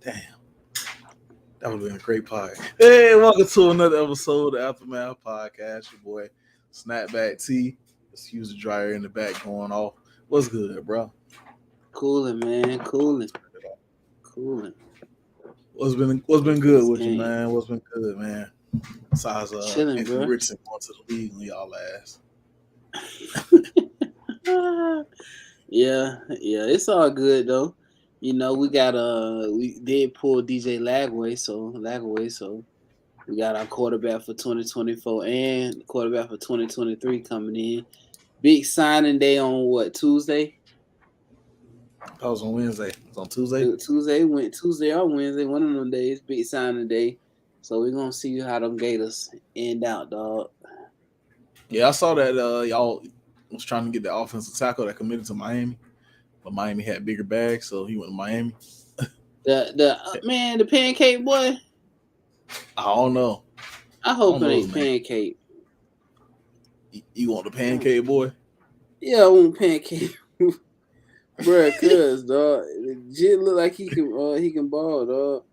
Damn, that would have been a great podcast. Hey, welcome to another episode of the Aftermath Podcast. Your boy Snapback T. Excuse the dryer in the back going off. What's good, bro? Cooling, man. Cooling. What's been For good this with you, game. man? What's been good, man? Besides Chilling, Anthony bro. Richardson going to the league on y'all ass. yeah. It's all good though. You know, we did pull DJ Lagway, so we got our quarterback for 2024 and quarterback for 2023 coming in. Big signing day on what, Tuesday? That was on Wednesday. It was on Tuesday. Tuesday or Wednesday, one of them days, big signing day. So we're gonna see how them Gators end out, dog. Yeah, I saw that y'all was trying to get the offensive tackle that committed to Miami, but Miami had bigger bags, so he went to Miami. The pancake boy. I don't know. I hope it ain't pancake. You want the pancake boy? Yeah, I want pancake, bruh. Cause dog, legit look like he can ball, dog.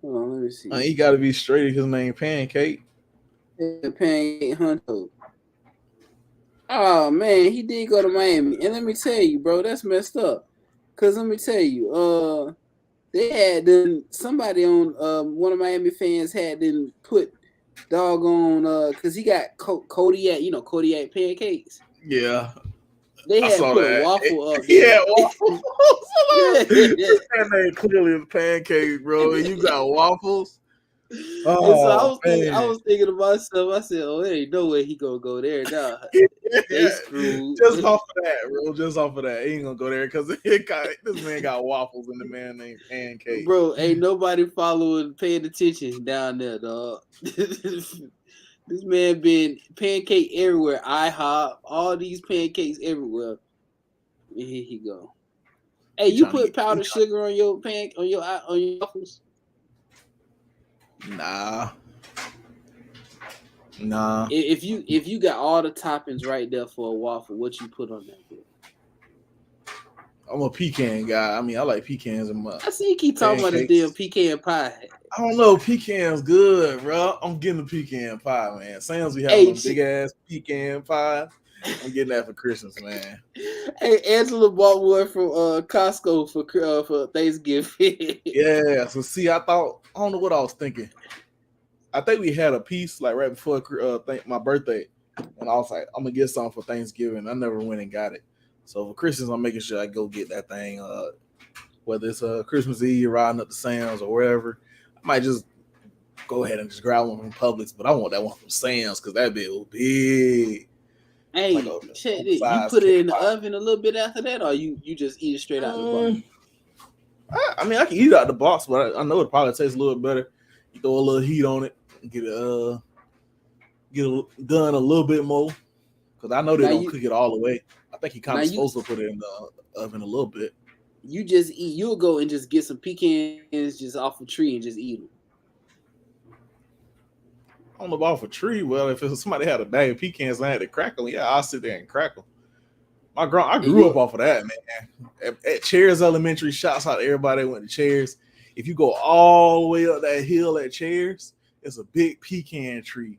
Hold on, let me see. He got to be straight. His name Pancake. Yeah, Pancake Hunter. Oh man, he did go to Miami, and let me tell you, bro, that's messed up. Cause let me tell you, they had done somebody on one of Miami fans had them put doggone cause he got Kodiak, Kodiak pancakes. Yeah, They had put a waffle up. Yeah, waffles. That name clearly is Pancake, bro. And you got waffles. Oh, so I was thinking to myself. I said, "Oh, there ain't no way he gonna go there now." They screwed. Just off of that, bro. Just off of that, he ain't gonna go there because this man got waffles and the man named Pancake. Bro, ain't nobody paying attention down there, dog. This man been pancake everywhere. IHOP, all these pancakes everywhere. And here he go. Hey, you put powdered sugar on your waffles? Nah. If you got all the toppings right there for a waffle, what you put on that? I'm a pecan guy. I mean, I like pecans and I see you keep talking about this damn pecan pie. I don't know. Pecan's good, bro. I'm getting the pecan pie, man. Sam's be having a big ass pecan pie. I'm getting that for Christmas, man. Hey, Angela bought one from Costco for Thanksgiving. Yeah. So see, I don't know what I was thinking. I think we had a piece like right before my birthday, and I was like, I'm gonna get something for Thanksgiving. I never went and got it. So for Christmas, I'm making sure I go get that thing. Whether it's Christmas Eve, riding up to Sam's or wherever, I might just go ahead and just grab one from Publix. But I want that one from Sam's because that bit was big. Hey, like check it. You put it in the oven a little bit after that, or you just eat it straight out the box? I mean, I can eat it out the box, but I know it probably tastes a little better. You throw a little heat on it, and get it done a little bit more, because I know they don't cook it all the way. I think he kind of supposed to put it in the oven a little bit. You just eat. You'll go and just get some pecans just off a tree and just eat them. I don't know about off a tree. Well, if somebody had a bag of pecans and I had to crack them, yeah, I'll sit there and crack them. I grew up off of that, man. At Chairs Elementary, shouts out to everybody that went to Chairs. If you go all the way up that hill at Chairs, it's a big pecan tree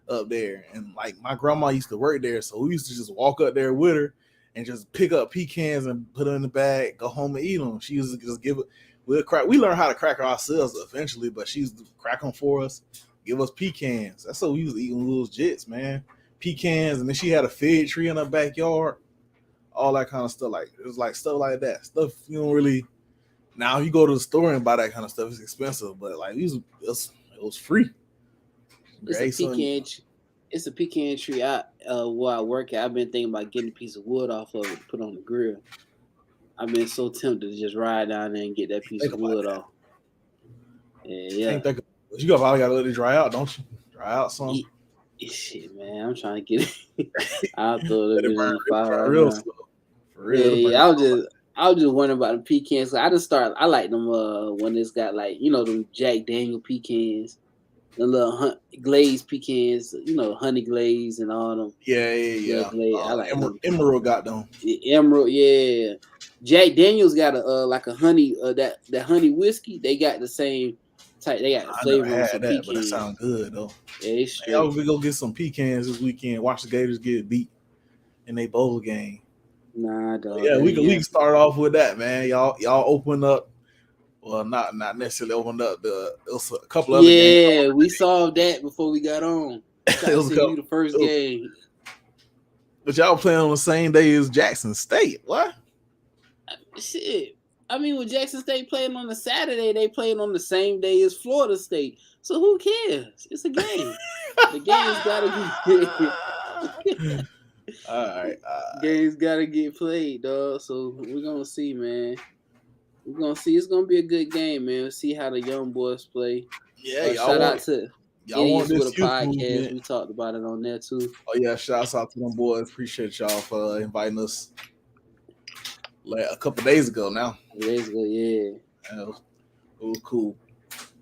up there. And like my grandma used to work there, so we used to just walk up there with her and just pick up pecans and put them in the bag, go home and eat them. She used to just give it. We learned how to crack ourselves eventually, but she used to crack them for us, give us pecans. That's what we used to eat when we was jits, man. Pecans, and then she had a fig tree in her backyard. All that kind of stuff, like it was like stuff like that. Stuff you don't really. Now you go to the store and buy that kind of stuff, it's expensive, but like it was free. It's a pecan tree. Where I work at, I've been thinking about getting a piece of wood off of it to put on the grill. I've been so tempted to just ride down there and get that piece of wood off. Yeah. You probably gotta let it dry out, don't you? Dry out some. Shit, man, I'm trying to get it. I'll throw it in the fire. For real. Yeah, I was just wondering about the pecans. I like them when it's got like, them Jack Daniel pecans, the little glazed pecans, honey glaze and all them. Yeah. I like them. Emerald got them. Emerald, yeah. Jack Daniels got a like a honey that honey whiskey. They got the same type. They got the I never flavor on some had that, but that pecan. sounds good though. Yeah, it's Hey, y'all straight. we go get some pecans this weekend. Watch the Gators get beat in a bowl game. Nah, But dog, yeah, that ain't we can happening. start off with that, man. Y'all open up. Well, not necessarily opened up. It was a couple other games. Yeah, we solved that before we got on. It Try to was a send you couple. the first game. But y'all playing on the same day as Jackson State. What? Shit. I mean, with Jackson State playing on the Saturday, they playing on the same day as Florida State. So who cares? It's a game. The game's gotta get All right. game's gotta get played, dog. So we're gonna see, man. We're gonna see. It's gonna be a good game, man. We'll see how the young boys play. Yeah, y'all Shout out want to y'all want Idiots with a this youth Podcast. movement. We talked about it on there too. Oh yeah, shouts out to them boys. Appreciate y'all for inviting us like a couple days ago now. Days ago, yeah. It was cool.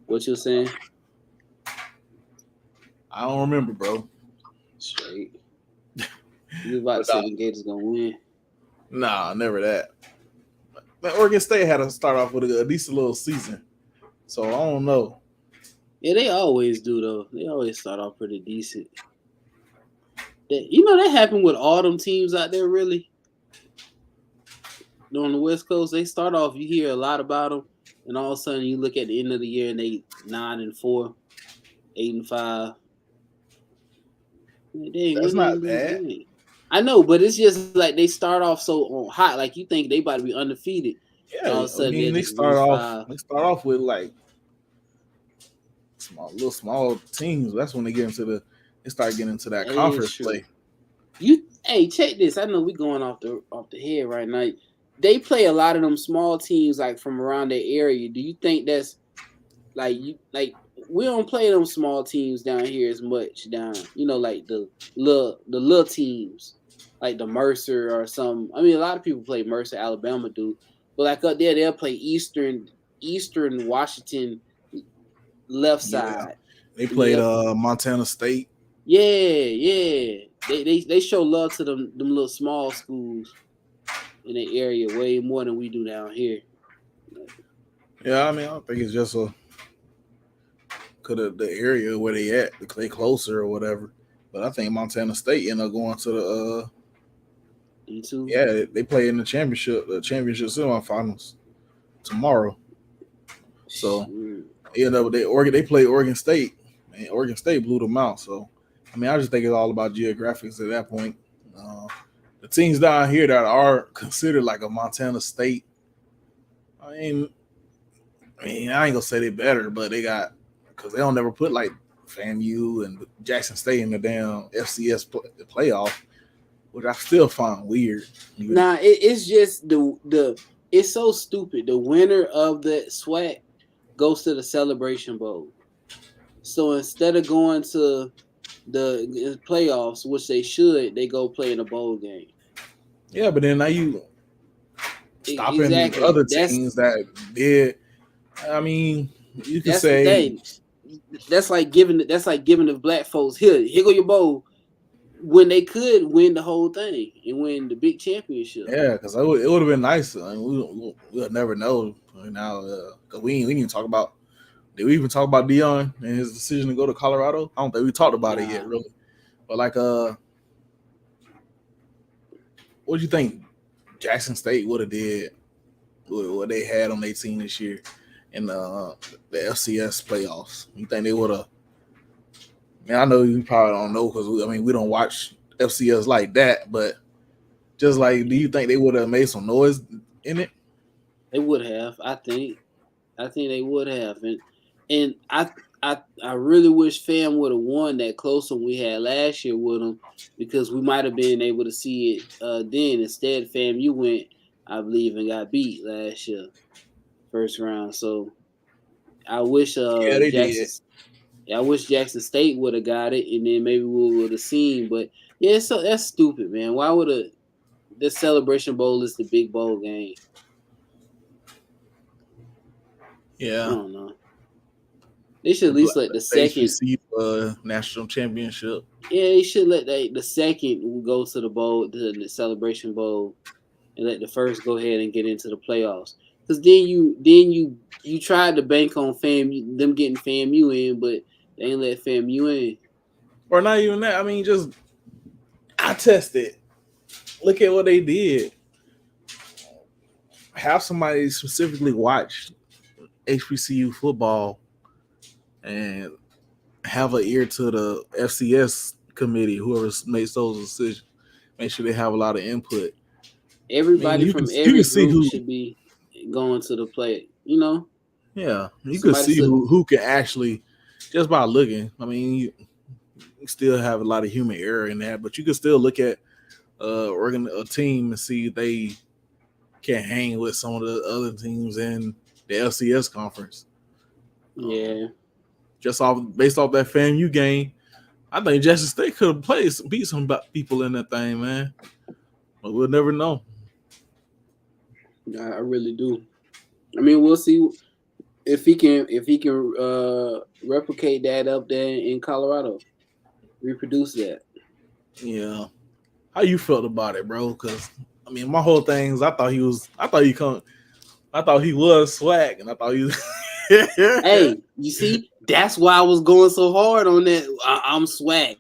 What you saying? I don't remember, bro. Straight. You about to say the Gators gonna win? Nah, never that. Man, Oregon State had to start off with a decent little season, so I don't know. Yeah, they always do though. They always start off pretty decent. That happened with all them teams out there. Really, on the West Coast, they start off. You hear a lot about them, and all of a sudden you look at the end of the year and they 9-4, 8-5. They ain't That's winning not these bad. games. I know, but it's just like they start off so on hot. Like you think they about to be undefeated. Yeah, All of a I sudden mean they they just lose start off. 5. They start off with like small teams. That's when they get into they start getting into that That is conference true. play. Check this. I know we going off the head right now. They play a lot of them small teams like from around their area. Do you think that's like we don't play them small teams down here as much down, like the little teams like the Mercer or some. I mean, a lot of people play Mercer, Alabama do, but like up there they'll play Eastern Washington left Yeah, side. they And played Montana State. yeah. They show love to them little small schools in the area way more than we do down here. Yeah, I mean I don't think it's just could have the area where they at, they closer or whatever. But I think Montana State end up going to the You too? yeah, they play in the championship semifinals tomorrow. So they play Oregon State, and Oregon State blew them out. So I mean, I just think it's all about geographics at that point. The teams down here that are considered like a Montana State, I mean, I ain't gonna say they better, but they got because they don't never put like FAMU and Jackson State in the damn FCS playoff, which I still find weird. Nah, it's just the it's so stupid. The winner of the SWAC goes to the Celebration Bowl. So instead of going to the playoffs, which they should, they go play in a bowl game. Yeah, but then now you stopping Exactly. other teams that did. I mean, you could That's say the thing. That's like giving the black folks here go your bowl when they could win the whole thing and win the big championship. yeah, because it would have been nice. I mean, we'll never know now. Cause we didn't even talk about. Did we even talk about Dion and his decision to go to Colorado? I don't think we talked about it yet, really. But like, what do you think Jackson State would have did with what they had on their team this year in the FCS playoffs? You think they would have? Man, I know you probably don't know because we don't watch FCS like that, but just like, do you think they would have made some noise in it? They would have, I think. I think they would have, and I really wish Fam would have won that close one we had last year with them because we might have been able to see it then. Instead, Fam, you went, I believe, and got beat last year, first round. So I wish Yeah, they did. I wish Jackson State would have got it, and then maybe we would have seen. But yeah, so that's stupid, man. Why would the Celebration Bowl is the big bowl game? Yeah, I don't know. They should at least let the second receive national championship. Yeah, they should let the second go to the bowl, to the Celebration Bowl, and let the first go ahead and get into the playoffs. Because then you tried to bank on them getting FAMU in, but they ain't let FAMU in. Or not even that. I mean, just I tested. Look at what they did. Have somebody specifically watch HBCU football and have an ear to the FCS committee, whoever makes those decisions. Make sure they have a lot of input. I mean, Everybody from you can every see group who, should be going to the play. You know, yeah, you can somebody see said, who can actually just by looking. I mean, you still have a lot of human error in that, but you can still look at a team and see if they can hang with some of the other teams in the LCS conference. Um, yeah. just off based off that FAMU game, I think Jackson State could have beat some people in that thing, man. But we'll never know. I really do. I mean, we'll see if he can replicate that up there in Colorado, reproduce that. Yeah, how you felt about it, bro? Because I mean, my whole thing is I thought he was swag, and I thought he was. Hey, you see, that's why I was going so hard on that. I'm swag.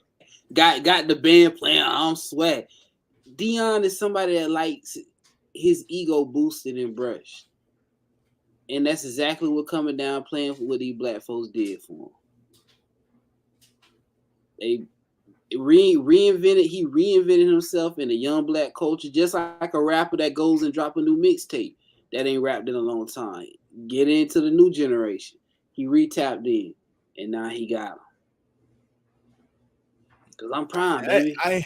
Got the band playing. I'm swag. Dion is somebody that likes his ego boosted and brushed, and that's exactly what coming down playing for what these black folks did for him. They reinvented. He reinvented himself in a young black culture, just like a rapper that goes and drop a new mixtape that ain't rapped in a long time. Get into the new generation. He retapped in, and now he got him. Cause I'm prime, baby. I ain't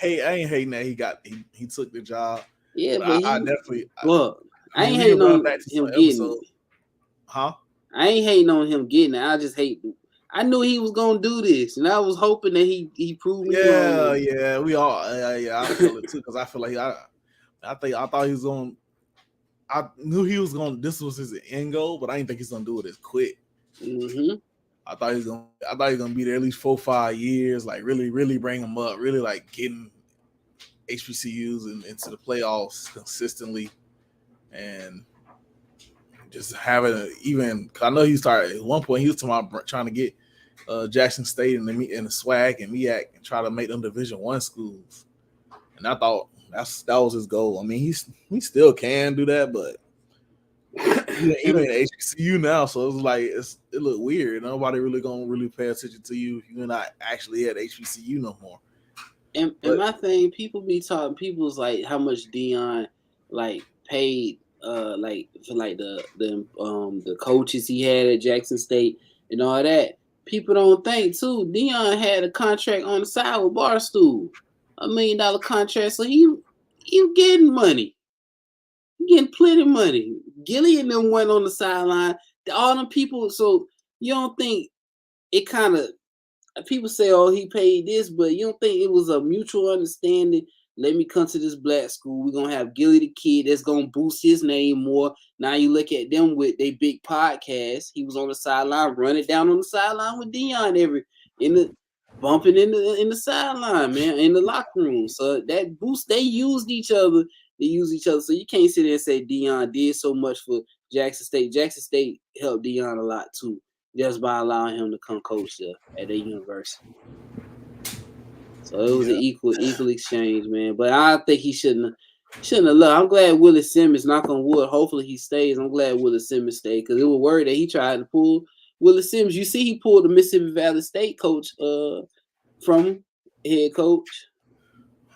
hating that he took the job, Yeah, but but I he definitely. look. I I mean, ain't we can hating run on back to some him getting episode, it. huh? I ain't hating on him getting it. I just hate. I knew he was gonna do this, and I was hoping that he proved me wrong Yeah, on yeah, we all. Yeah, I feel it too because I feel like I thought he was going. I knew he was going. This was his end goal, but I didn't think he's gonna do it as quick. it. Mm-hmm. I thought he was gonna be there at least 4 5 years, like really bring him up, really like getting HBCUs into the playoffs consistently, and just having even. Cause I know he started at one point. He was trying to get Jackson State and the swag and MEAC and try to make them Division I schools. And I thought that was his goal. I mean, he still can do that, but you and, in HBCU now, so it's like it look weird. Nobody really gonna really pay attention to you if you're not actually at HBCU no more. and But my thing, people be talking. People's like how much Dion like paid, like for like the coaches he had at Jackson State and all that. People don't think too. Dion had a contract on the side with Barstool, $1 million contract. So he getting money. He getting plenty of money. Gilly and them went on the sideline. All them people. So you don't think it kind of people say, "Oh, he paid this," but you don't think it was a mutual understanding? Let me come to this black school. We're gonna have Gilly the Kid that's gonna boost his name more. Now you look at them with their big podcast. He was on the sideline, running down on the sideline with Dion in the bumping in the sideline, man, in the locker room. So that boost, they used each other. They use each other. So you can't sit there and say Dion did so much for Jackson State. Jackson State helped Dion a lot too, just by allowing him to come coach there at their university. So it was an yeah, equal exchange, man. But I think he shouldn't have left. I'm glad Willie Simmons, knock on wood, hopefully he stays. I'm glad Willie Simmons stayed because it was worried that he tried to pull Willie Simmons. You see, he pulled the Mississippi Valley State coach from head coach.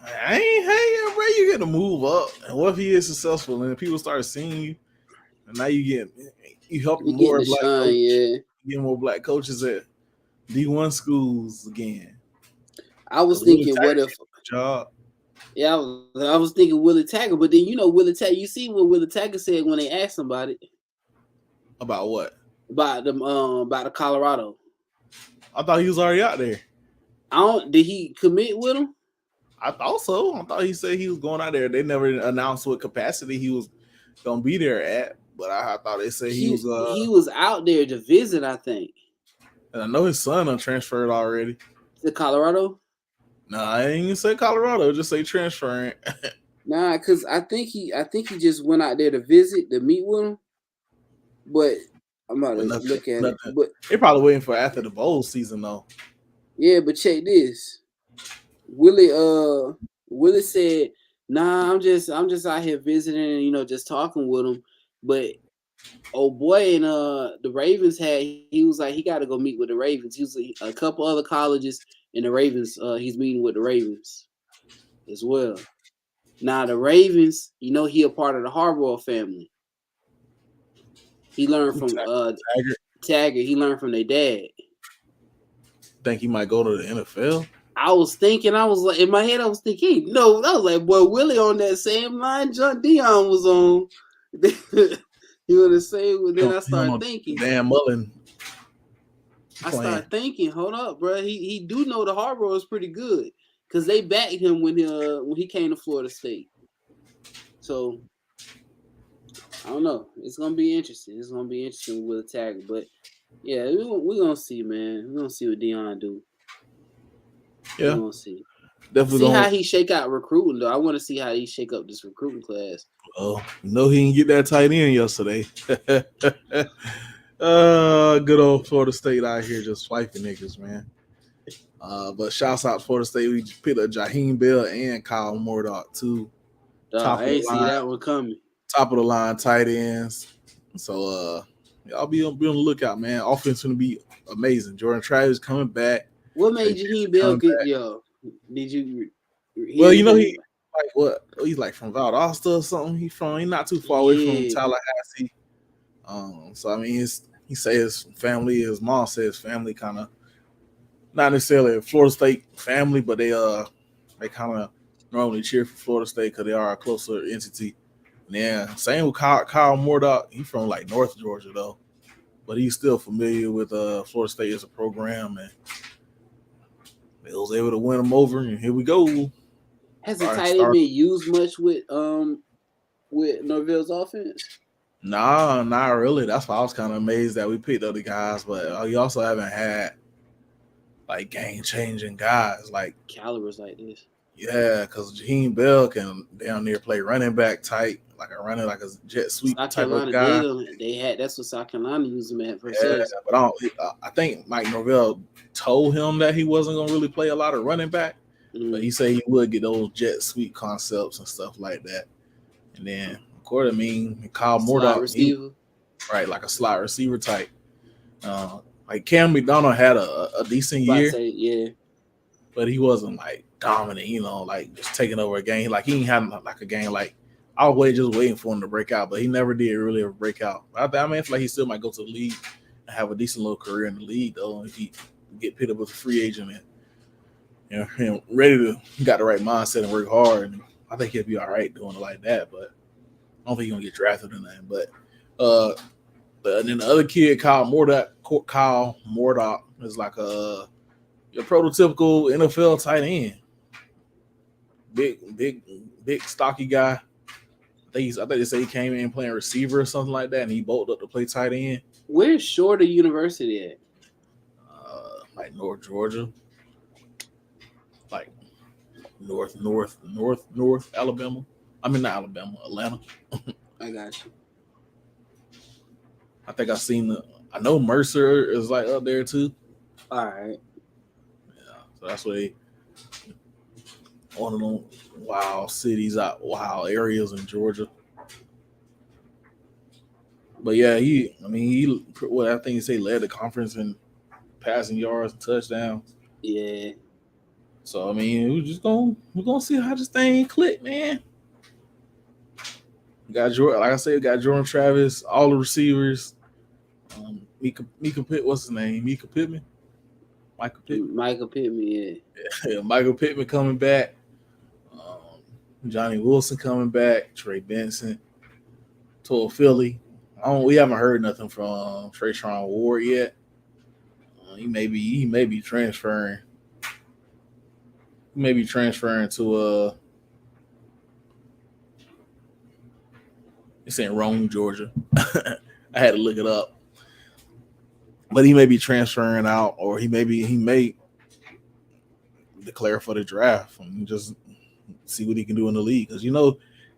I ain't hanging, bro. You get to move up, and what if he is successful and people start seeing you, and now you help He getting more the black shine, coach, yeah. get more black coaches at D1 schools again. I was Because Willie thinking, what Taggart if? did a good job. Yeah, I was thinking Willie Taggart, but then Willie Taggart. You see what Willie Taggart said when they asked him about it, About what? about the Colorado. I thought he was already out there. I don't. Did he commit with him? I thought so. I thought he said he was going out there. They never announced what capacity he was gonna be there at, but I thought they said he was. He was out there to visit, I think. And I know his son transferred already. To Colorado. No, I ain't even say Colorado. Just say transferring. Nah, cause I think he just went out there to visit to meet with him. But I'm about But to nothing, look at it. nothing. But They probably waiting for after the bowl season though. yeah, but check this. Willie said, "Nah, I'm just out here visiting, just talking with him." But oh boy, and the Ravens he was like he got to go meet with the Ravens. He was a couple other colleges and the Ravens. He's meeting with the Ravens as well. Now the Ravens, he a part of the Harbaugh family. He learned from Taggart, Taggart. He learned from their dad. think he might go to the NFL. I was like, in my head, I was thinking, no, I was like, boy, Willie on that same line John Dion was on. He was the same. Then I He don't started know thinking. Dan Mullen playing. Hold up, bro. He do know the Harbaugh is pretty good because they backed him when he came to Florida State. So I don't know. It's gonna be interesting. It's gonna be interesting with a tag, but yeah, we're gonna see, man. We're gonna see what Dion do. Yeah, We're gonna see. definitely See how gonna. he shake out recruiting though. I want to see how he shake up this recruiting class. Oh, no, he didn't get that tight end yesterday. Good old Florida State out here just swiping niggas, man. But shouts out Florida State. We just picked up Jaheim Bell and Kyle Mordock, too. I ain't see that one coming. Top of the line tight ends. So I'll be on the lookout, man. Offense gonna be amazing. Jordan Travis coming back. What made Jaheim Bell get yo? Did you Well, hear anything? he like what? He's like from Valdosta or something. He's not too far away from Tallahassee. So I mean, he says his mom says family kind of not necessarily a Florida State family, but they kind of normally cheer for Florida State because they are a closer entity. Yeah, same with Kyle Mordock. He's from like North Georgia though, but he's still familiar with Florida State as a program, and they was able to win them over. And here we go. Has the tight end been used much with Norvell's offense? Nah, not really. That's why I was kind of amazed that we picked up the guys, but we also haven't had like game changing guys like calibers like this. Yeah, because Jaheim Bell can down near play running back tight, like a jet sweep South type Carolina of guy. That's what South Carolina used him at first. Yeah, but I think Mike Norvell told him that he wasn't gonna really play a lot of running back, but he said he would get those jet sweep concepts and stuff like that. And then, of course, Kyle Mordock, right, like a slot receiver type. Like Cam McDonald had a decent year, but he wasn't like dominant, like just taking over a game. Like he ain't had like a game like I was just waiting for him to break out, but he never did really break out. I feel like he still might go to the league and have a decent little career in the league though if he get picked up as a free agent and him ready to got the right mindset and work hard. And I think he'll be all right doing it like that, but I don't think he's gonna get drafted or nothing. But and then the other kid, Kyle Mordock is like your prototypical NFL tight end. Big, stocky guy. I think they say he came in playing receiver or something like that, and he bolted up to play tight end. Where's Shorter University at? Like North Georgia, like North Alabama. I mean, not Alabama, Atlanta. I got you. I think I know Mercer is like up there too. All right. Yeah, so that's where one of them wild cities wild areas in Georgia. But yeah, I think he say led the conference in passing yards and touchdowns. Yeah. So I mean, we're gonna see how this thing click, man. Got Jordan, like I said, got Jordan Travis, all the receivers. Mika what's his name? Michael Pittman, yeah. Yeah, Michael Pittman coming back. Johnny Wilson coming back. Trey Benson, Toa Philly. We haven't heard nothing from Trayshawn Ward yet. He may be transferring. He may be transferring to it's in Rome, Georgia. I had to look it up. But he may be transferring out, or he may declare for the draft. And just see what he can do in the league. Because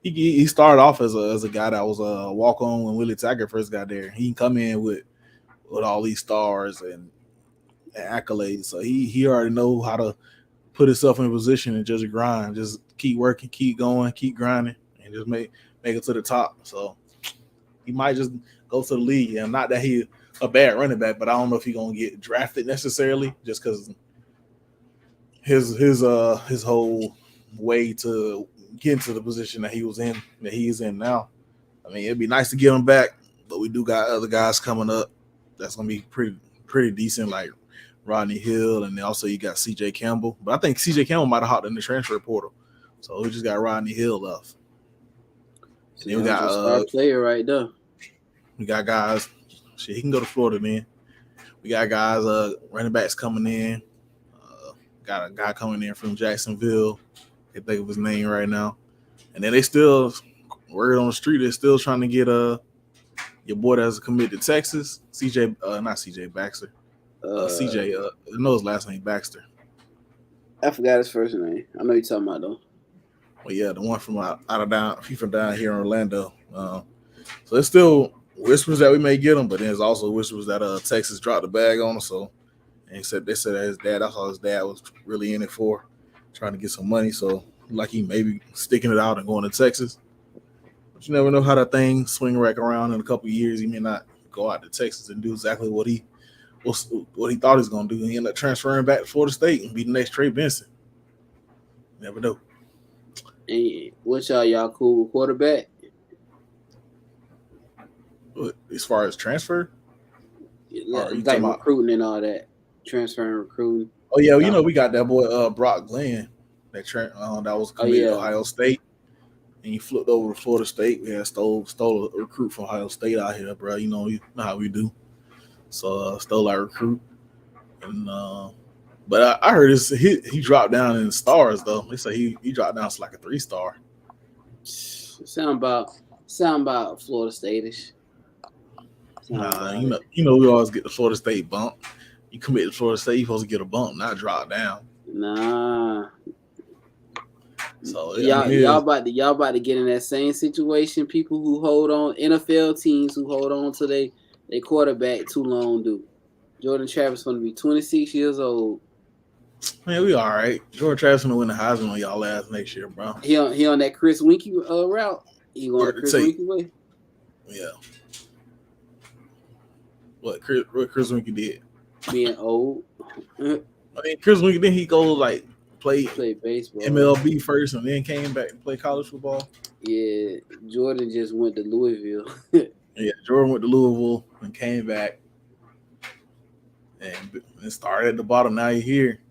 he started off as a guy that was a walk on when Willie Taggart first got there. He can come in with all these stars and accolades, so he already know how to put himself in a position and just grind, just keep working, keep going, keep grinding, and just make it to the top. So he might just go to the league. And not that he a bad running back, but I don't know if he's gonna get drafted necessarily, just because his whole way to get into the position that he's in now. I mean, it'd be nice to get him back, but we do got other guys coming up that's gonna be pretty decent, like Rodney Hill, and then also you got C.J. Campbell. But I think C.J. Campbell might have hopped in the transfer portal, so we just got Rodney Hill left. And then we got star player right there. We got guys. Shit, he can go to Florida, man. We got guys, running backs coming in. Got a guy coming in from Jacksonville. I can't think of his name right now. And then they still, word on the street, they're still trying to get your boy that's committed to Texas, not CJ Baxter. CJ, I know his last name Baxter. I forgot his first name. I know you're talking about though. Well, yeah, the one from out of down, he from down here in Orlando. So there's still whispers that we may get him, but there's also whispers that Texas dropped the bag on him. So, and they said that his dad, that's all his dad was really in it for, trying to get some money. So, like he maybe sticking it out and going to Texas. But you never know how that thing swing back around in a couple of years. He may not go out to Texas and do exactly what he thought he was going to do. He ended up transferring back to Florida State and be the next Trey Benson. Never know. And what y'all cool with quarterback? As far as transfer? Like recruiting and all that. Transfer and recruiting. Oh, yeah. Well, we got that boy that Glenn that was committed to Ohio State. And he flipped over to Florida State. We had stole a recruit from Ohio State out here, bro. You know how we do. So stole our recruit. And but I heard he dropped down in stars though. They say he dropped down to like a 3-star. Sound about Florida State-ish. Nah, you know we always get the Florida State bump. You commit to Florida State, you supposed to get a bump, not drop down. Nah. So y'all about to get in that same situation. People who hold on, NFL teams who hold on to their quarterback too long do. Jordan Travis going to be 26 years old. Man, we all right. Jordan Travis going to win the Heisman on y'all ass next year, bro. He on that Chris Winkie route. He going to Chris Winkie way. Yeah. What Chris Winkie did? Being old. I mean, Chris Winkie, then he go like play baseball, MLB first, and then came back and played college football. Yeah, Jordan just went to Louisville. Yeah, Jordan went to Louisville and came back and started at the bottom. Now you're here.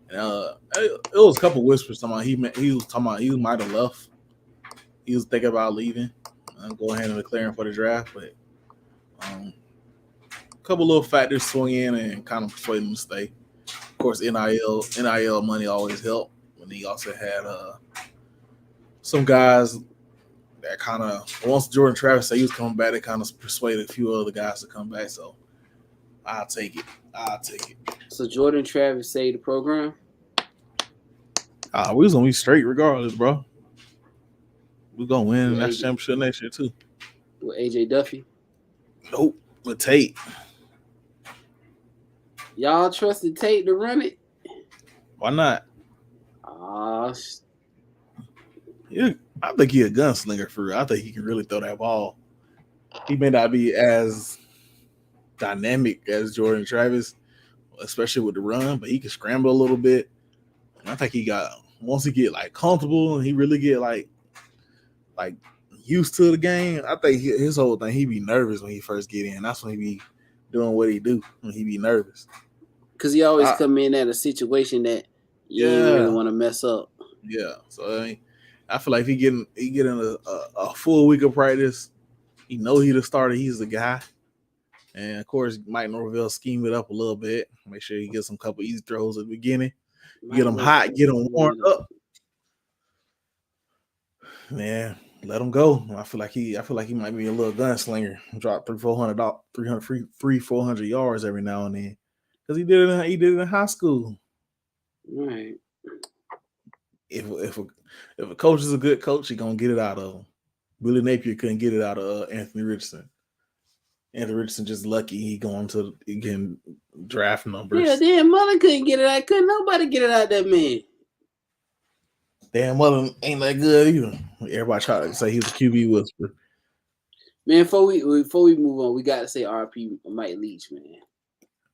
And, it was a couple whispers talking about he was talking about he might have left. He was thinking about leaving and go ahead and declaring for the draft, but a couple little factors swung in and kind of persuaded him to stay. Of course, NIL money always helped. When he also had some guys that kind of, once Jordan Travis said he was coming back, they kind of persuaded a few other guys to come back. So I'll take it. So Jordan Travis saved the program? We was gonna be straight regardless, bro. We're gonna win that championship next year too. With AJ Duffy? Nope. With Tate. Y'all trusted Tate to run it? Why not? Yeah, I think he's a gunslinger for real. I think he can really throw that ball. He may not be as dynamic as Jordan Travis, especially with the run, but he can scramble a little bit. And I think once he get like comfortable and he really get like used to the game, I think his whole thing, he be nervous when he first get in. That's when he be doing what he do, when he be nervous. Because he always come in at a situation that you don't really want to mess up. Yeah. So I feel like if he get in a full week of practice, he know he the starter, he's the guy. And of course, Mike Norvell scheme it up a little bit. Make sure he gets some couple easy throws at the beginning. Get him hot, get him warmed up. Man, let him go. I feel like he might be a little gunslinger. Drop 400 yards every now and then. Because he did it in high school. Right. If If a coach is a good coach, he gonna get it out of him. Willie Napier couldn't get it out of Anthony Richardson. Anthony Richardson just lucky he going to getting draft numbers. Yeah, damn mother couldn't get it out. Couldn't nobody get it out that man. Damn mother ain't that good either. Everybody try to say he's a QB whisperer. Man, before we move on, we gotta say RP Mike Leach, man.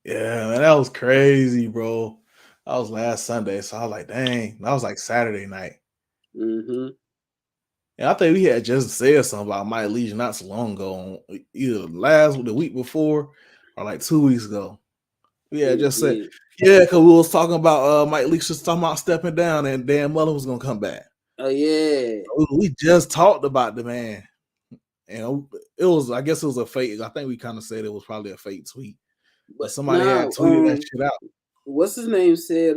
Yeah, man, that was crazy, bro. That was last Sunday, so I was like, dang, that was like Saturday night. Mm-hmm. And I think we had just said something about Mike Leach not so long ago, either the week before or like 2 weeks ago. We had just said, yeah, because we was talking about Mike Leach just talking about stepping down and Dan Mullen was gonna come back. Oh yeah, we just talked about the man, and it was, I guess it was a fake. I think we kind of said it was probably a fake tweet, but somebody had tweeted that shit out. What's his name said?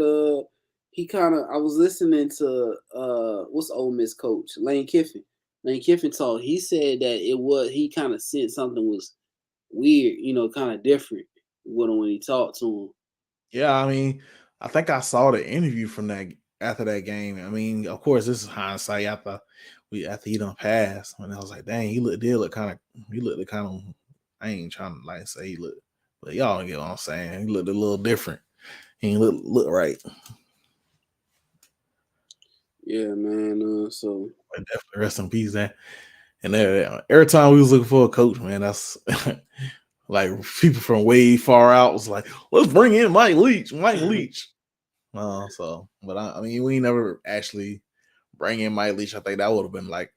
He kind of. I was listening to what's Ole Miss coach Lane Kiffin. Lane Kiffin talk. He said that he kind of sensed something was weird, kind of different with him when he talked to him. Yeah, I mean, I think I saw the interview from that after that game. I mean, of course, this is hindsight after he done passed. And I was like, dang, he looked kind of. I ain't trying to like say he looked, but y'all get what I'm saying. He looked a little different. He ain't look right. Yeah, man. So definitely rest in peace, man. And every time we was looking for a coach, man, that's like people from way far out was like, let's bring in Mike Leach. But I mean, we never actually bring in Mike Leach. I think that would have been like,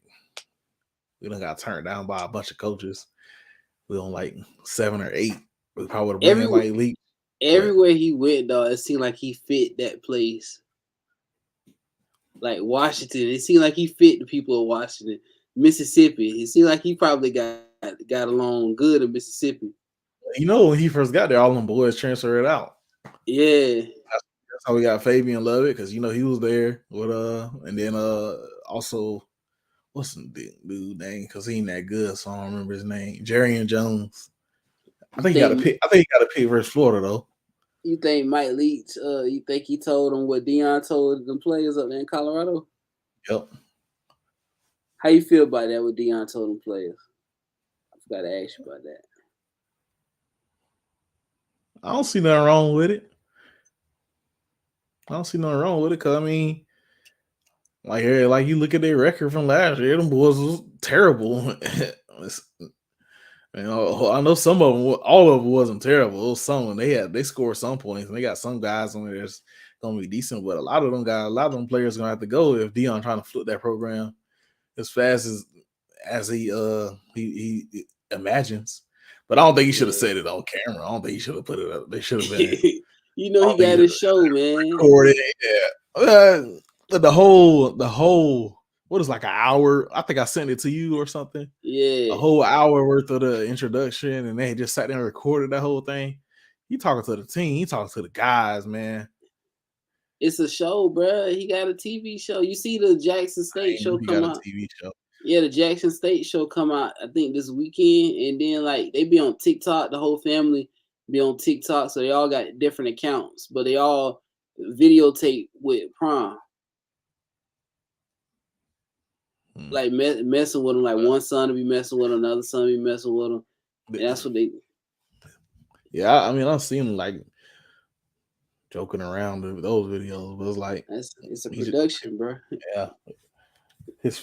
we done got turned down by a bunch of coaches. We on like 7 or 8. We probably would have bring in Mike Leach. Everywhere he went, though, it seemed like he fit that place. Like Washington, it seemed like he fit the people of Washington. Mississippi, it seemed like he probably got along good in Mississippi. When he first got there, all them boys transferred out. Yeah. That's how we got Fabian Lovett, because he was there with and then also what's the dude name? Because he ain't that good, so I don't remember his name. Jerry Jones. I think he got a pick versus Florida though. You think Mike Leach? You think he told him what Deion told them players up there in Colorado? Yep. How you feel about that? What Deion told them players? I forgot to ask you about that. I don't see nothing wrong with it. Because I mean, like you look at their record from last year, them boys was terrible. I know some of them, all of them wasn't terrible. It was some they scored some points, and they got some guys on there that's gonna be decent. But a lot of them players gonna have to go if Deion trying to flip that program as fast as he imagines. But I don't think he should have said it on camera. I don't think he should have put it up. They should have been. He got his show, man. Recorded, yeah. The whole what is like an hour? I think I sent it to you or something. Yeah, a whole hour worth of the introduction, and they just sat there and recorded that whole thing. He talking to the team. He talking to the guys, man. It's a show, bro. He got a TV show. You see the Jackson State show come out? TV show. Yeah, the Jackson State show come out, I think, this weekend. And then, like, they be on TikTok. The whole family be on TikTok. So they all got different accounts. But they all videotape with Prom. Like, messing with them. Like, one son to be messing with him, another son to be messing with him. And that's what they... Yeah, I mean, I've seen them, like, joking around with those videos. But it's like... It's a production, bro. Yeah.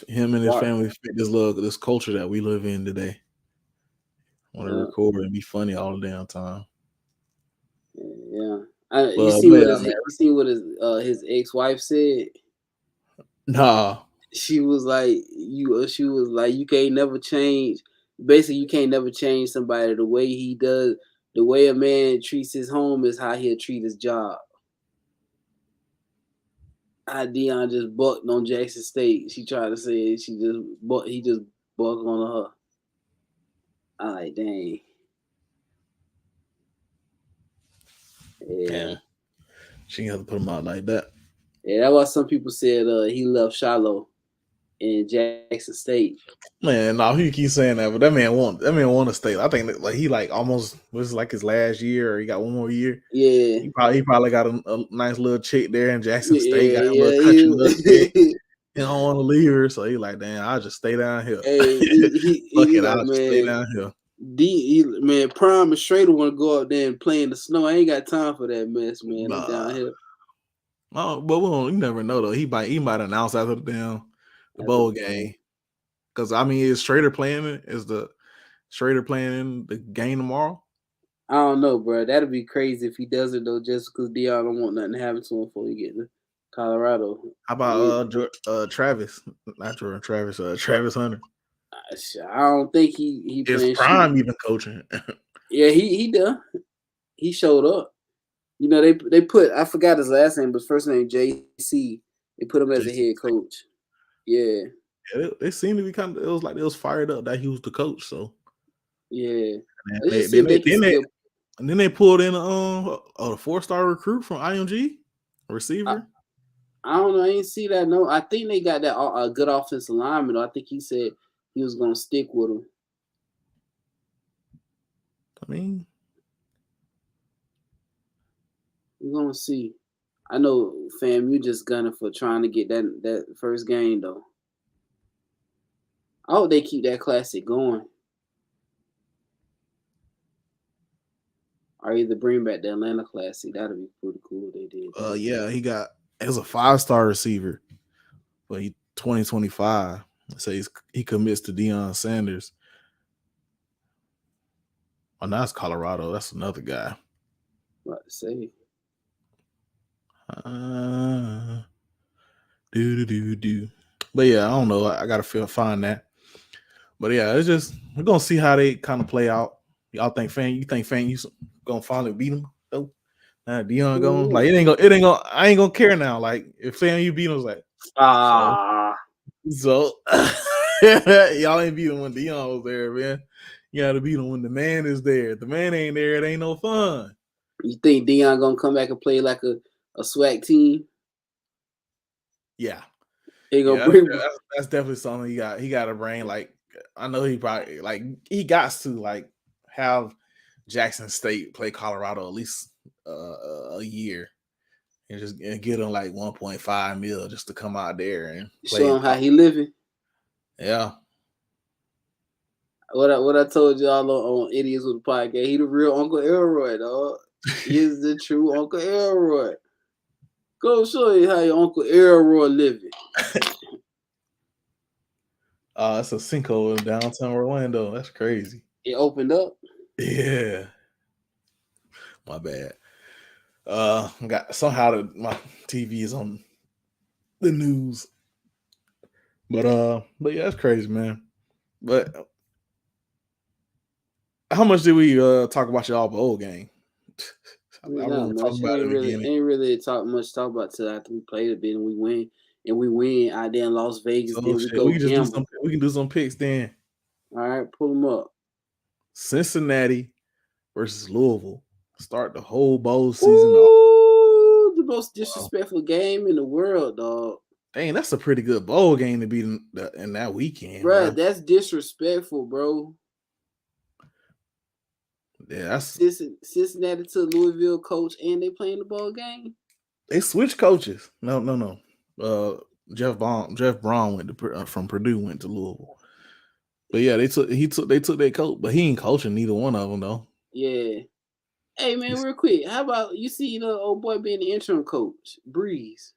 Him and his family fit this culture that we live in today. Want to record and be funny all the damn time. Yeah. You see what his ex-wife said? Nah. She was like, you can't never change. Basically, you can't never change somebody. The way he does, the way a man treats his home is how he'll treat his job. Deion just bucked on Jackson State. She tried to say he just bucked on her. I'm like, dang. Yeah. She had to put him out like that. Yeah, that's why some people said he left Shiloh in Jackson State. Man, no, he keep saying that, but that man won to stay. I think that, like he like almost was like his last year, or he got one more year. Yeah, he probably got a nice little chick there in Jackson State. Got a little country. He don't want to leave her, so he like, damn, I'll just stay down here. Hey, Fuck he it, like, I'll just stay man, down here. Man, Prime and Schrader want to go up there and play in the snow. I ain't got time for that mess, man. I'm down here. Oh, but you never know though. He might announce after the bowl game. Because I mean, is Schrader playing it? Is the Schrader playing the game tomorrow? I don't know, bro. That'd be crazy if he does it though, just because Dion don't want nothing to happen to him before he get to Colorado. How about Travis? Not Jordan, Travis. Travis Hunter. I don't think he Is playing Prime shit. even coaching? Yeah, he done. He showed up. You know, they put, I forgot his last name, but his first name JC. They put him as a head coach. Yeah. It seemed to be kind of. It was like it was fired up that he was the coach. So yeah. And Let's just see if they can still. And then they pulled in a 4-star recruit from IMG, receiver. I don't know. I ain't see that. No, I think they got that a good offensive lineman. I think he said he was gonna stick with him. I mean, we're gonna see. I know, fam, you just gunning for trying to get that first game though. I hope they keep that classic going. Or either bring back the Atlanta Classic. That'd be pretty cool if they did that. Yeah, it was a 5-star receiver, but he 2025. So he commits to Deion Sanders. Oh, now it's Colorado. That's another guy. What to say? Do. But yeah, I don't know. I gotta find that. But yeah, it's just we're gonna see how they kind of play out. Y'all think you gonna finally beat him though? Deion going like it ain't gonna. I ain't gonna care now. Like if FAMU beat him, was like so y'all ain't beat him when Deion was there, man. You gotta beat him when the man is there. If the man ain't there, it ain't no fun. You think Deion gonna come back and play like a SWAC team? Yeah. He gonna bring. That's definitely something he got to bring. Like I know he probably like he got to like have Jackson State play Colorado at least a year and get him like 1.5 mil just to come out there and play show him how he living. Yeah. What I told y'all on Idiots with the Podcast, he the real Uncle Elroy, dog. He is the true Uncle Elroy. Go show you how your Uncle Elroy living. It's a sinkhole in downtown Orlando. That's crazy. It opened up. Yeah. My bad. Got my TV is on the news. But yeah, that's crazy, man. But how much did we talk about your bowl game? I remember talking about it again. Ain't really talk about till after we played a bit and we win. And we win out there in Las Vegas. So, then we go gamble. We can do some picks then. All right, pull them up. Cincinnati versus Louisville. Start the whole bowl season off. The most disrespectful game in the world, dog. Dang, that's a pretty good bowl game to be in that weekend, bro. That's disrespectful, bro. Yeah, that's Cincinnati to Louisville coach, and they playing the bowl game. They switched coaches. No. Jeff Braun went to from Purdue went to Louisville. But yeah, they took their coach, but he ain't coaching neither one of them though. Yeah. Hey man, real quick, how about you see the old boy being the interim coach, Breeze?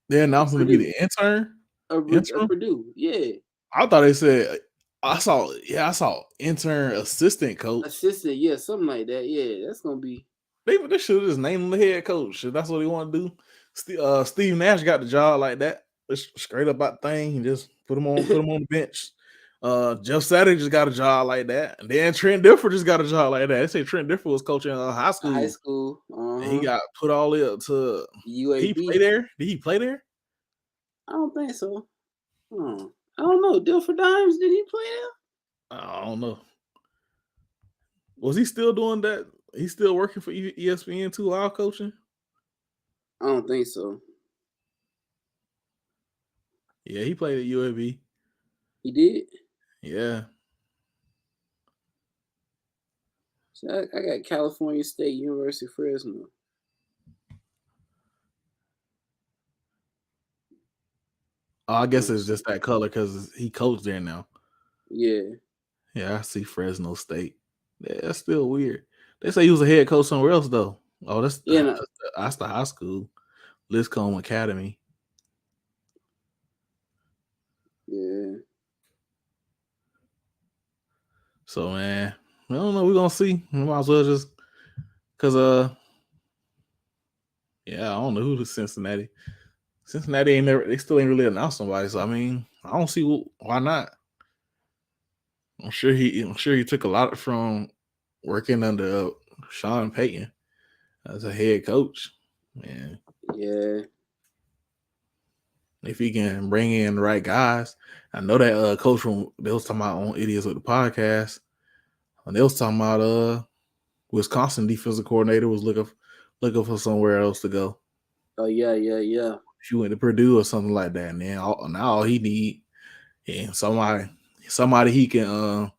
They're announcing to be the intern. Purdue, yeah. I thought they said I saw intern assistant coach. Assistant, yeah, something like that. Yeah, that's gonna be. They should have just named him the head coach. That's what they want to do. Steve Nash got the job like that. Just straight up about the thing and just put him on the bench. Jeff Saturday just got a job like that, and then Trent Difford just got a job like that. They say Trent Difford was coaching high school. And he got put all the way up to UAB. Did he play there? Did he play there? I don't think so. I don't know. Dilford Dimes, did he play there? I don't know. Was he still doing that? He's still working for ESPN 2 Live coaching? I don't think so. Yeah, he played at UAB. He did? Yeah. So I got California State University Fresno. I guess it's just that color because he coached there now. Yeah. Yeah, I see Fresno State. Yeah, that's still weird. They say he was a head coach somewhere else though. Oh, Yeah. No, that's the high school, Liscombe Academy. yeah. So man, I don't know. We're gonna see. We might as well just because yeah, I don't know who the Cincinnati. Cincinnati ain't never. They still ain't really announced somebody. So I mean, I don't see why not. I'm sure he took a lot from working under Sean Payton as a head coach. Man, Yeah. if he can bring in the right guys, I know that coach from they was talking about on Idiots with the podcast, and they was talking about Wisconsin defensive coordinator was looking for somewhere else to go. Oh yeah, yeah, yeah. If you went to Purdue or something like that, and then now all he need and somebody he can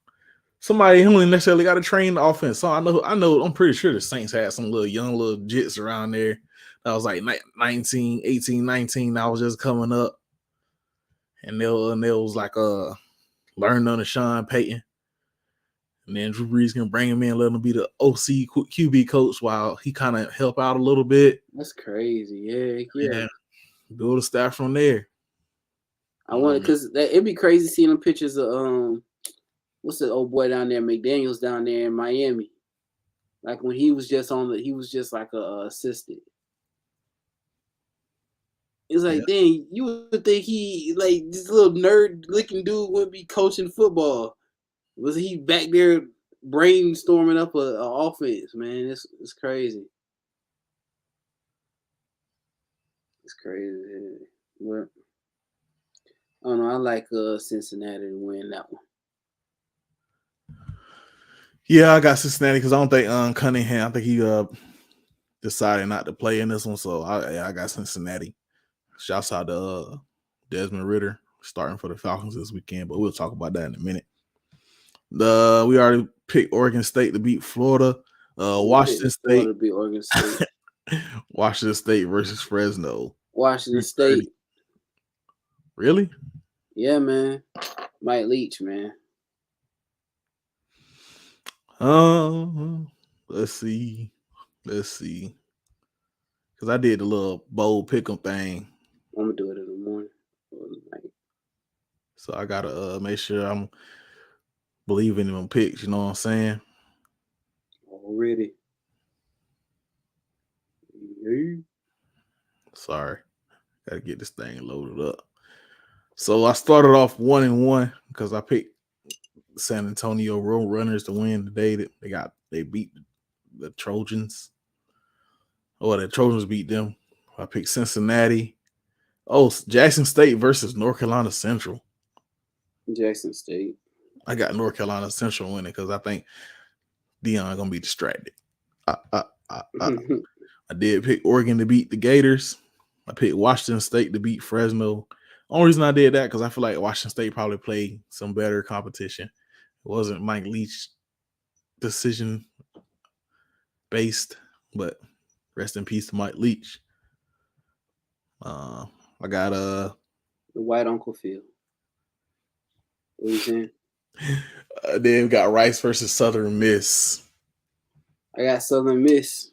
somebody who ain't necessarily got to train the offense. So I'm pretty sure the Saints had some little young little jits around there that was like 19, 18, 19 that was just coming up. And they was like learning under Sean Payton. And then Drew Brees can bring him in, let him be the OC QB coach while he kind of help out a little bit. That's crazy. Yeah, yeah. And build a staff from there. I want because it'd be crazy seeing them pictures of what's the old boy down there, McDaniels down there in Miami, like when he was just like a assistant. It's like, dang, you would think he like this little nerd looking dude would be coaching football. Was he back there brainstorming up a offense? Man, it's crazy. It's crazy. But I don't know. I like Cincinnati to win that one. Yeah, I got Cincinnati because I don't think Cunningham. I think he decided not to play in this one, so I got Cincinnati. Shouts out to Desmond Ridder starting for the Falcons this weekend, but we'll talk about that in a minute. We already picked Oregon State to beat Florida. Washington State. Florida beat Oregon State. Washington State versus Fresno. Washington State. Really? Yeah, man. Mike Leach, man. Let's see. Because I did the little bold pick'em thing. I'm gonna do it in the morning. So I gotta make sure I'm believing in them picks. You know what I'm saying? Already. Sorry, gotta get this thing loaded up. So I started off 1-1 because I picked San Antonio Roadrunners to win today. They beat the Trojans. Oh, the Trojans beat them. I picked Cincinnati. Oh, Jackson State versus North Carolina Central. Jackson State. I got North Carolina Central winning because I think Deion gonna be distracted. I did pick Oregon to beat the Gators. I picked Washington State to beat Fresno. Only reason I did that because I feel like Washington State probably played some better competition. It wasn't Mike Leach decision based, but rest in peace to Mike Leach. I got the White Uncle Phil. What are you saying? Then we got Rice versus Southern Miss. I got Southern Miss.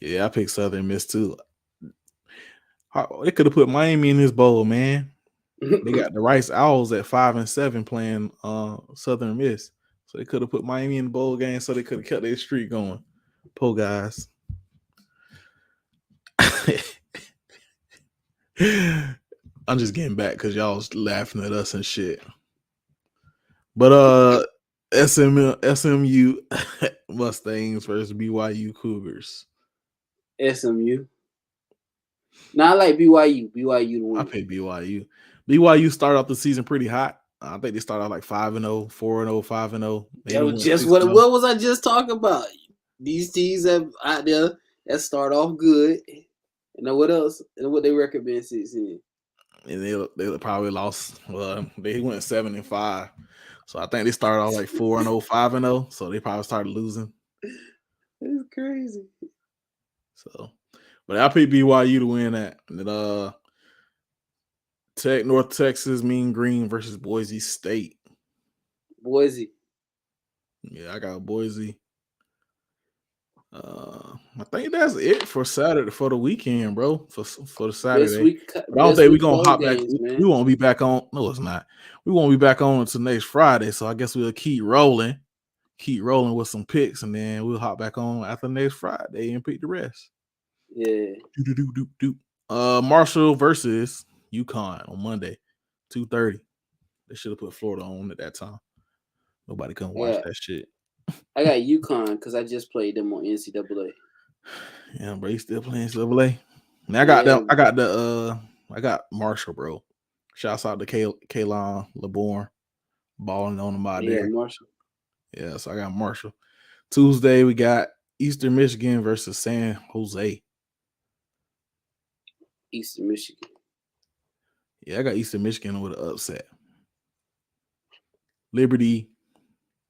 Yeah, I picked Southern Miss too. They could have put Miami in this bowl, man. They got the Rice Owls at 5-7 playing Southern Miss. So they could have put Miami in the bowl game so they could have kept their streak going. Poor guys. I'm just getting back because y'all was laughing at us and shit. But SMU Mustangs versus BYU Cougars. SMU. Now I like BYU. BYU to win. I pick BYU. BYU started off the season pretty hot. I think they started out like 5-0, 4-0, 5-0. That was just what was I just talking about? These teams have out there that start off good. You know what else? And what they record been since then? And they probably lost. Well, they went 7-5. So I think they started off like 4-0, 5-0. So they probably started losing. It's crazy. So, but I picked BYU to win that. And then North Texas, Mean Green versus Boise State. Boise. Yeah, I got Boise. I think that's it for Saturday for the weekend, bro. For the Saturday, but I don't Best think we're week gonna bowl hop back. games, man. We won't be back on. No, it's not. We won't be back on until next Friday. So I guess we'll keep rolling with some picks, and then we'll hop back on after next Friday and pick the rest. Yeah. Marshall versus UConn on Monday, 2:30. They should have put Florida on at that time. Nobody can watch that shit. I got UConn because I just played them on NCAA. Yeah, bro, you still playing NCAA? Now I got them. I got Marshall, bro. Shouts out to Kaylon LeBourne balling on them out there. Marshall. Yeah, so I got Marshall. Tuesday we got Eastern Michigan versus San Jose. Eastern Michigan. Yeah, I got Eastern Michigan with an upset. Liberty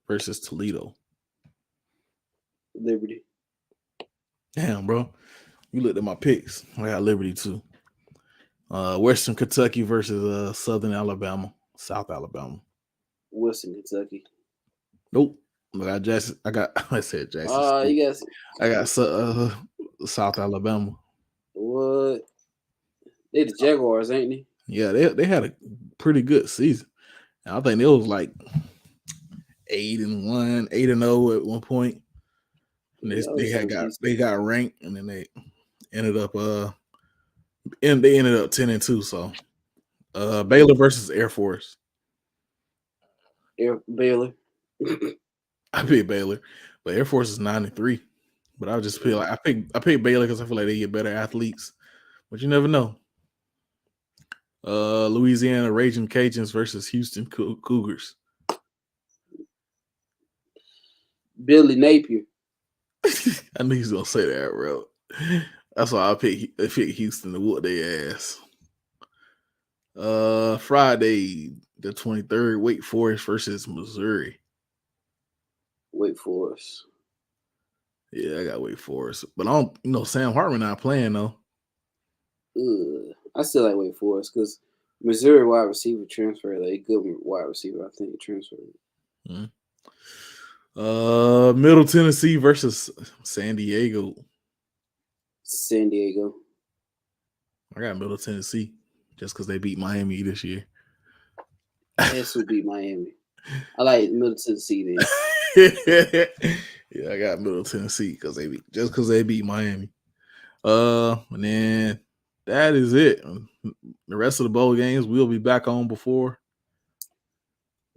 versus Toledo. Liberty. Damn, bro. You looked at my picks. I got Liberty too. Western Kentucky versus Southern Alabama, South Alabama. Western Kentucky. Nope. I said Jackson. You guys. I got South Alabama. What? They the Jaguars, ain't they? Yeah, they had a pretty good season. I think it was like 8-1, 8-0 at one point. They got ranked, and then they ended up 10-2. So Baylor versus Air Force. Baylor. I picked Baylor, but Air Force is 9-3. But I just feel like I picked Baylor because I feel like they get better athletes. But you never know. Louisiana Raging Cajuns versus Houston Cougars. Billy Napier. I knew he was gonna say that, bro. That's why I picked Houston to whoop their ass. Friday the 23rd, Wake Forest versus Missouri. Wake Forest. Yeah, I got Wake Forest, but I don't. Sam Hartman not playing though. I still like Wake Forest because Missouri wide receiver transferred. Like, a good wide receiver, I think, transferred. Middle Tennessee versus San Diego. San Diego. I got Middle Tennessee just because they beat Miami this year. That's who beat Miami. I like Middle Tennessee then. Yeah, I got Middle Tennessee because they beat Miami. And then that is it. The rest of the bowl games we'll be back on before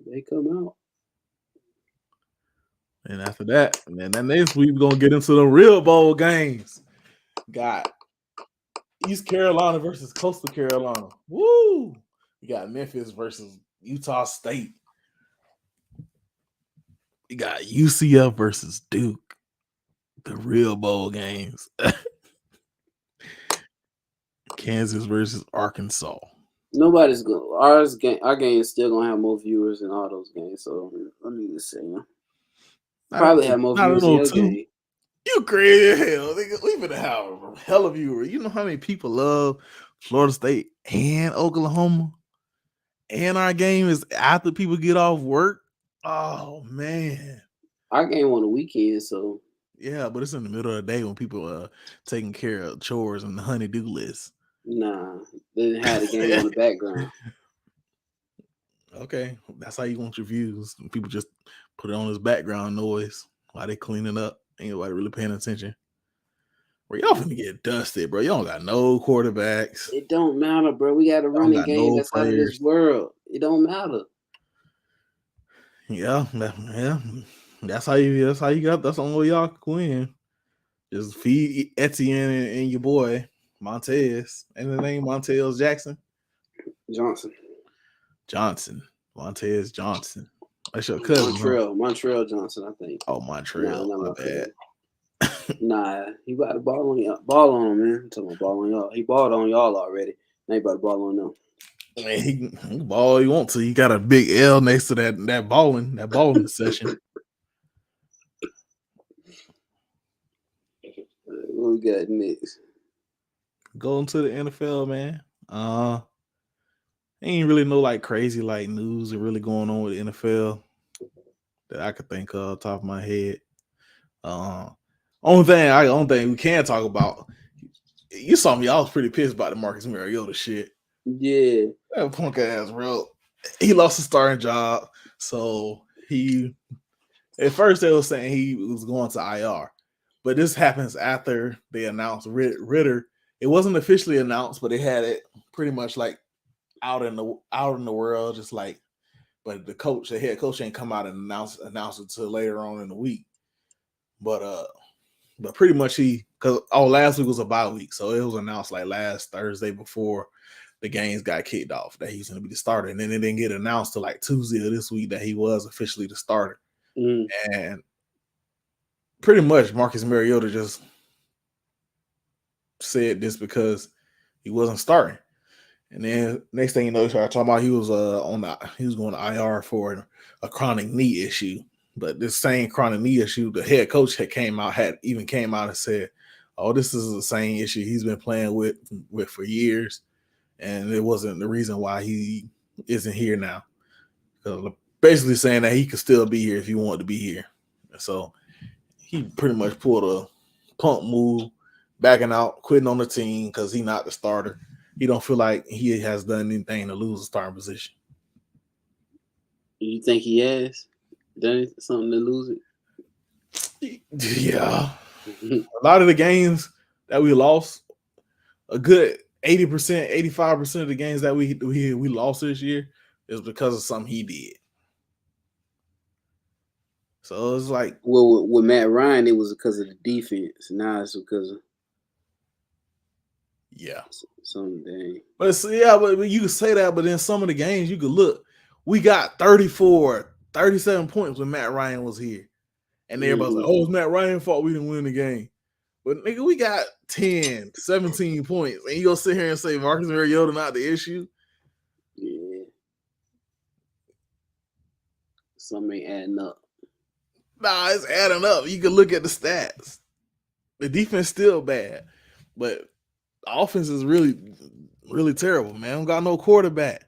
they come out. And after that, and then that next week we're gonna get into the real bowl games. Got East Carolina versus Coastal Carolina. Woo! You got Memphis versus Utah State. You got UCF versus Duke. The real bowl games. Kansas versus Arkansas. Nobody's going. Our game is still gonna have more viewers than all those games. So I need to say, probably have more viewers in your game. You crazy as hell. We've been have a hell of viewers. You know how many people love Florida State and Oklahoma? And our game is after people get off work. Oh man. Our game on the weekend, so yeah, but it's in the middle of the day when people are taking care of chores and the honey-do list. Nah, they didn't have the game on the background. Okay, that's how you want your views. People just put it on as background noise while they cleaning up. Ain't nobody really paying attention. Bro, y'all finna get dusted, bro. Y'all don't got no quarterbacks. It don't matter, bro. We got a running game that's out of this world. It don't matter. Yeah. That's how you got. That's the only way y'all can win. Just feed Etienne and your boy Montez. And the name Montez Johnson. Montez Johnson. That's your cousin. Montreal Johnson, I think. Oh, Montreal. Nah, my bad. Nah, he about to ball on him, man. I'm talking about ball on y'all. He balled on y'all already. Now he about to ball on them. Man, he ball all you want to. You got a big L next to that balling session. What we got next? Going to the NFL, man. Ain't really no like crazy like news or really going on with the NFL that I could think of top of my head. Uh, only thing we can talk about. You saw me. I was pretty pissed about the Marcus Mariota shit. Yeah. That punk ass, bro. He lost his starting job, so he. At first, they were saying he was going to IR, but this happens after they announced Ritter. It wasn't officially announced, but they had it pretty much like out in the world, just like. But the head coach, ain't come out and announce it until later on in the week. But pretty much because last week was a bye week, so it was announced like last Thursday before the games got kicked off that he's going to be the starter, and then it didn't get announced till like Tuesday of this week that he was officially the starter. And pretty much Marcus Mariota just said this because he wasn't starting. And then next thing you know, he started talking about he was going to IR for a chronic knee issue. But this same chronic knee issue, the head coach had came out and said, "Oh, this is the same issue he's been playing with for years, and it wasn't the reason why he isn't here now." Basically saying that he could still be here if he wanted to be here. So he pretty much pulled a pump move, backing out, quitting on the team because he's not the starter. He don't feel like he has done anything to lose a starting position. You think he has done something to lose it? Yeah. A lot of the games that we lost, a good 80%, 85% of the games that we lost this year is because of something he did. So it's like, well, with Matt Ryan, it was because of the defense. Now it's because of something. But you could say that, but in some of the games you could look, we got 34, 37 points when Matt Ryan was here. And everybody's like, oh, it's Matt Ryan's fault we didn't win the game. But nigga, we got 10, 17 points. And you gonna sit here and say Marcus Mariota not the issue? Yeah. Something ain't adding up. Nah, it's adding up. You can look at the stats. The defense still bad. But the offense is really, really terrible, man. Don't got no quarterback.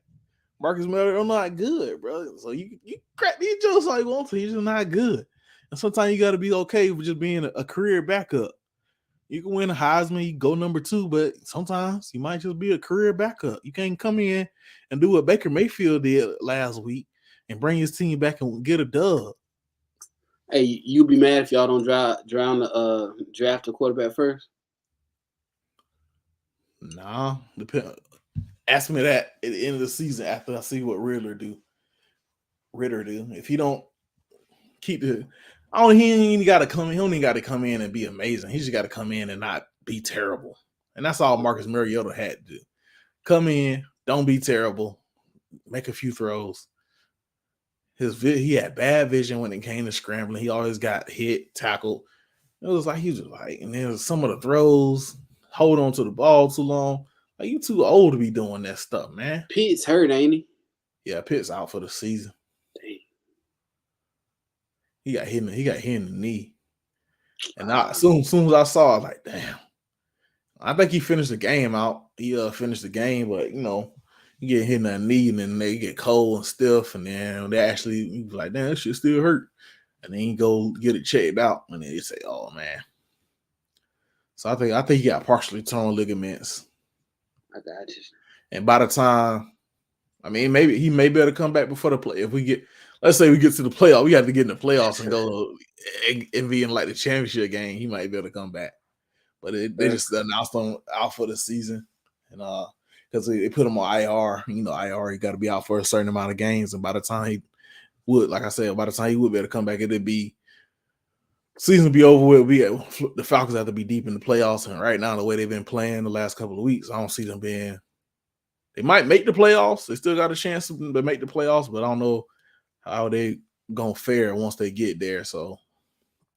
Marcus Mariota not good, bro. So you crack these jokes all you want to. He's just not good. And sometimes you got to be okay with just being a career backup. You can win a Heisman, you go number 2, but sometimes you might just be a career backup. You can't come in and do what Baker Mayfield did last week and bring his team back and get a dub. Hey, you be mad if y'all don't draft a quarterback first? Nah, ask me that at the end of the season after I see what Ritter do. If he don't keep he ain't got to come in. He don't even got to come in and be amazing. He just got to come in and not be terrible. And that's all Marcus Mariota had to do. Come in, don't be terrible, make a few throws. He had bad vision when it came to scrambling. He always got hit, tackled. It was like he was like, and then some of the throws, hold on to the ball too long. Like, you too old to be doing that stuff, man. Pitt's hurt, ain't he? Yeah, Pitt's out for the season. Dang. He got hit in the knee. And as soon as I saw it, I was like, damn. I think he finished the game out. He finished the game, but you get hit in the knee and then they get cold and stiff, and then they actually you be like, damn, that shit still hurt. And then you go get it checked out, and then they say, oh man. So I think he got partially torn ligaments. I got you. And by the time, maybe he may be able to come back before the play. If let's say we get to the playoff, we have to get in the playoffs and go and be in like the championship game. He might be able to come back, but they just announced him out for the season, and because they put him on IR. IR, he got to be out for a certain amount of games, and by the time he would be able to come back, it'd be season be over with. The Falcons have to be deep in the playoffs, and right now the way they've been playing the last couple of weeks, I don't see them being. They might make the playoffs. They still got a chance to make the playoffs, but I don't know how they gonna fare once they get there. So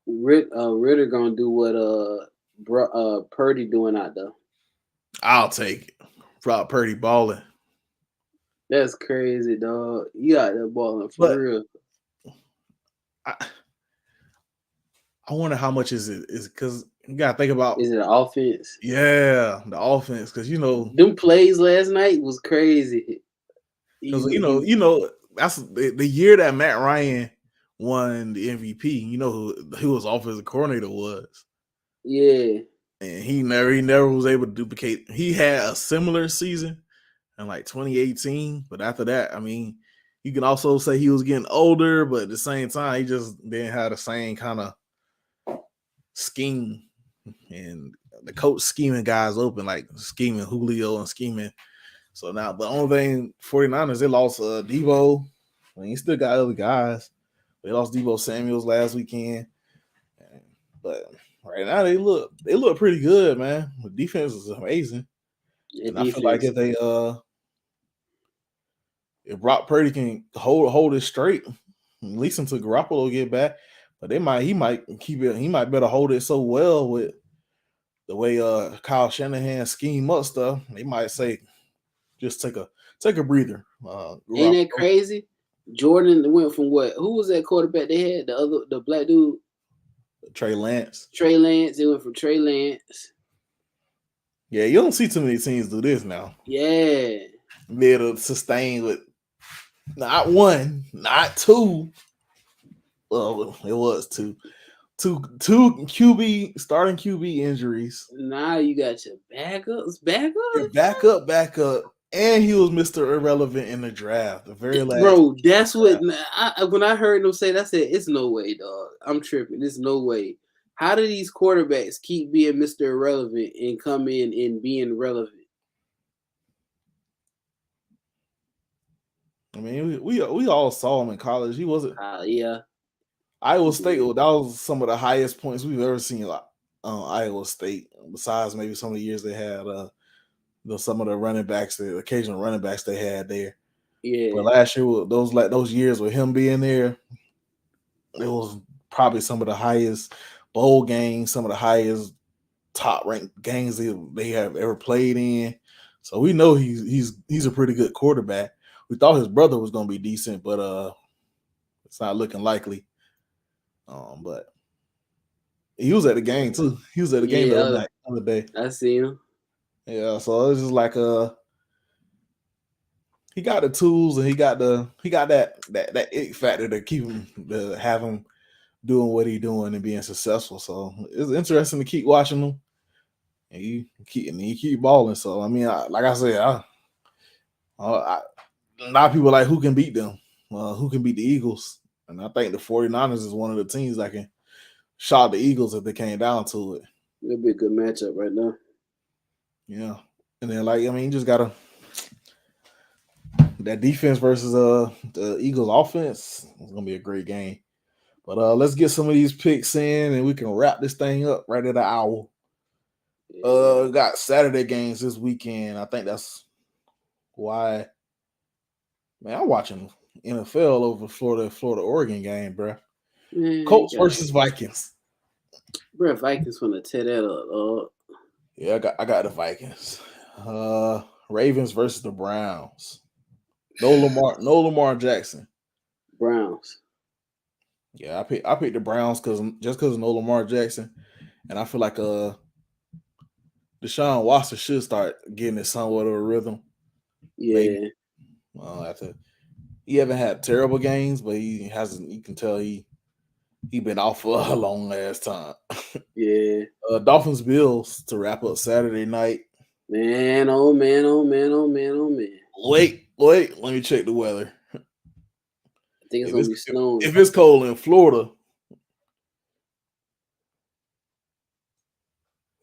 Ritter gonna do what Purdy doing out there. I'll take it. Brock Purdy balling. That's crazy, dog. You out there balling for real. I wonder how much is it? Is because you gotta think about, is it the offense? Yeah, the offense. Because them plays last night was crazy. Because that's the year that Matt Ryan won the MVP. You know who his offensive coordinator was. Yeah. And he never was able to duplicate. He had a similar season in like 2018, but after that, I mean, you can also say he was getting older, but at the same time, he just didn't have the same kind of scheme. And the coach scheming guys open, like scheming Julio and scheming. So now the only thing 49ers, they lost Debo. I mean, he still got other guys. They lost Debo Samuels last weekend. But right now they look pretty good, man. The defense is amazing. And I feel like if Brock Purdy can hold it straight, at least until Garoppolo get back, but he might keep it. He might better hold it so well with the way Kyle Shanahan scheme up stuff. They might say just take a breather. Ain't that crazy? Jordan went from what? Who was that quarterback they had? The black dude, Trey Lance. Trey Lance. It went from Trey Lance. Yeah, you don't see too many teams do this now. Yeah, be able to sustain with not one, not two. Well, it was two QB starting QB injuries. Now you got your backups. Yeah, back up, and he was Mr. Irrelevant in the draft. The very last. Bro, that's what when I heard them say that, I said, "It's no way, dog. I'm tripping. There's no way. How do these quarterbacks keep being Mr. Irrelevant and come in and being relevant?" I mean, we all saw him in college. He wasn't. Yeah. Iowa State. That was some of the highest points we've ever seen. Iowa State. Besides maybe some of the years they had. Some of the running backs, the occasional running backs they had there. Yeah. But last year, those years with him being there, it was probably some of the highest bowl games, some of the highest top ranked games they have ever played in. So we know he's a pretty good quarterback. We thought his brother was going to be decent, but it's not looking likely. But he was at the game too. He was at the game the other day. I see him. Yeah, so it's just like he got the tools and he got that it factor to keep him to have him doing what he's doing and being successful. So it's interesting to keep watching him. And he keep balling. So I mean, like I said, a lot of people like who can beat them, who can beat the Eagles, and I think the 49ers is one of the teams that can shock the Eagles if they came down to it. It'll be a good matchup right now. Yeah, and then you just gotta that defense versus the Eagles offense. It's gonna be a great game. But let's get some of these picks in, and we can wrap this thing up right at an hour. Got Saturday games this weekend. I think that's why. Man, I'm watching NFL over Florida Oregon game, bro. Colts versus Vikings. Bro, Vikings want to tear that up. Yeah, I got the Vikings. Ravens versus the Browns. No Lamar Jackson. Browns. Yeah, I picked the Browns because no Lamar Jackson, and I feel like Deshaun Watson should start getting it somewhat of a rhythm. Yeah. Maybe. After he haven't had terrible games, but he hasn't. You can tell he been off for a long ass time. Yeah. Dolphins Bills to wrap up Saturday night. Man, oh man. Wait. Let me check the weather. I think it's gonna be snowing. If it's cold in Florida,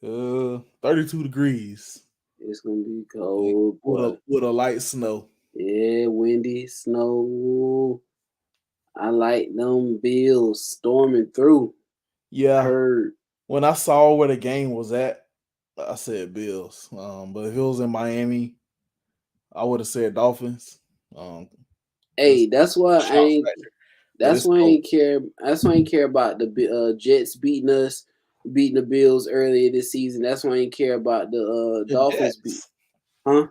32 degrees. It's gonna be cold with a light snow. Yeah, windy, snow. I like them Bills storming through. Yeah. When I saw where the game was at, I said Bills. But if it was in Miami, I would have said Dolphins. Hey, that's why I ain't. That's why I ain't care. That's why I ain't care about the Jets beating the Bills earlier this season. That's why I ain't care about the Dolphins beat. Huh?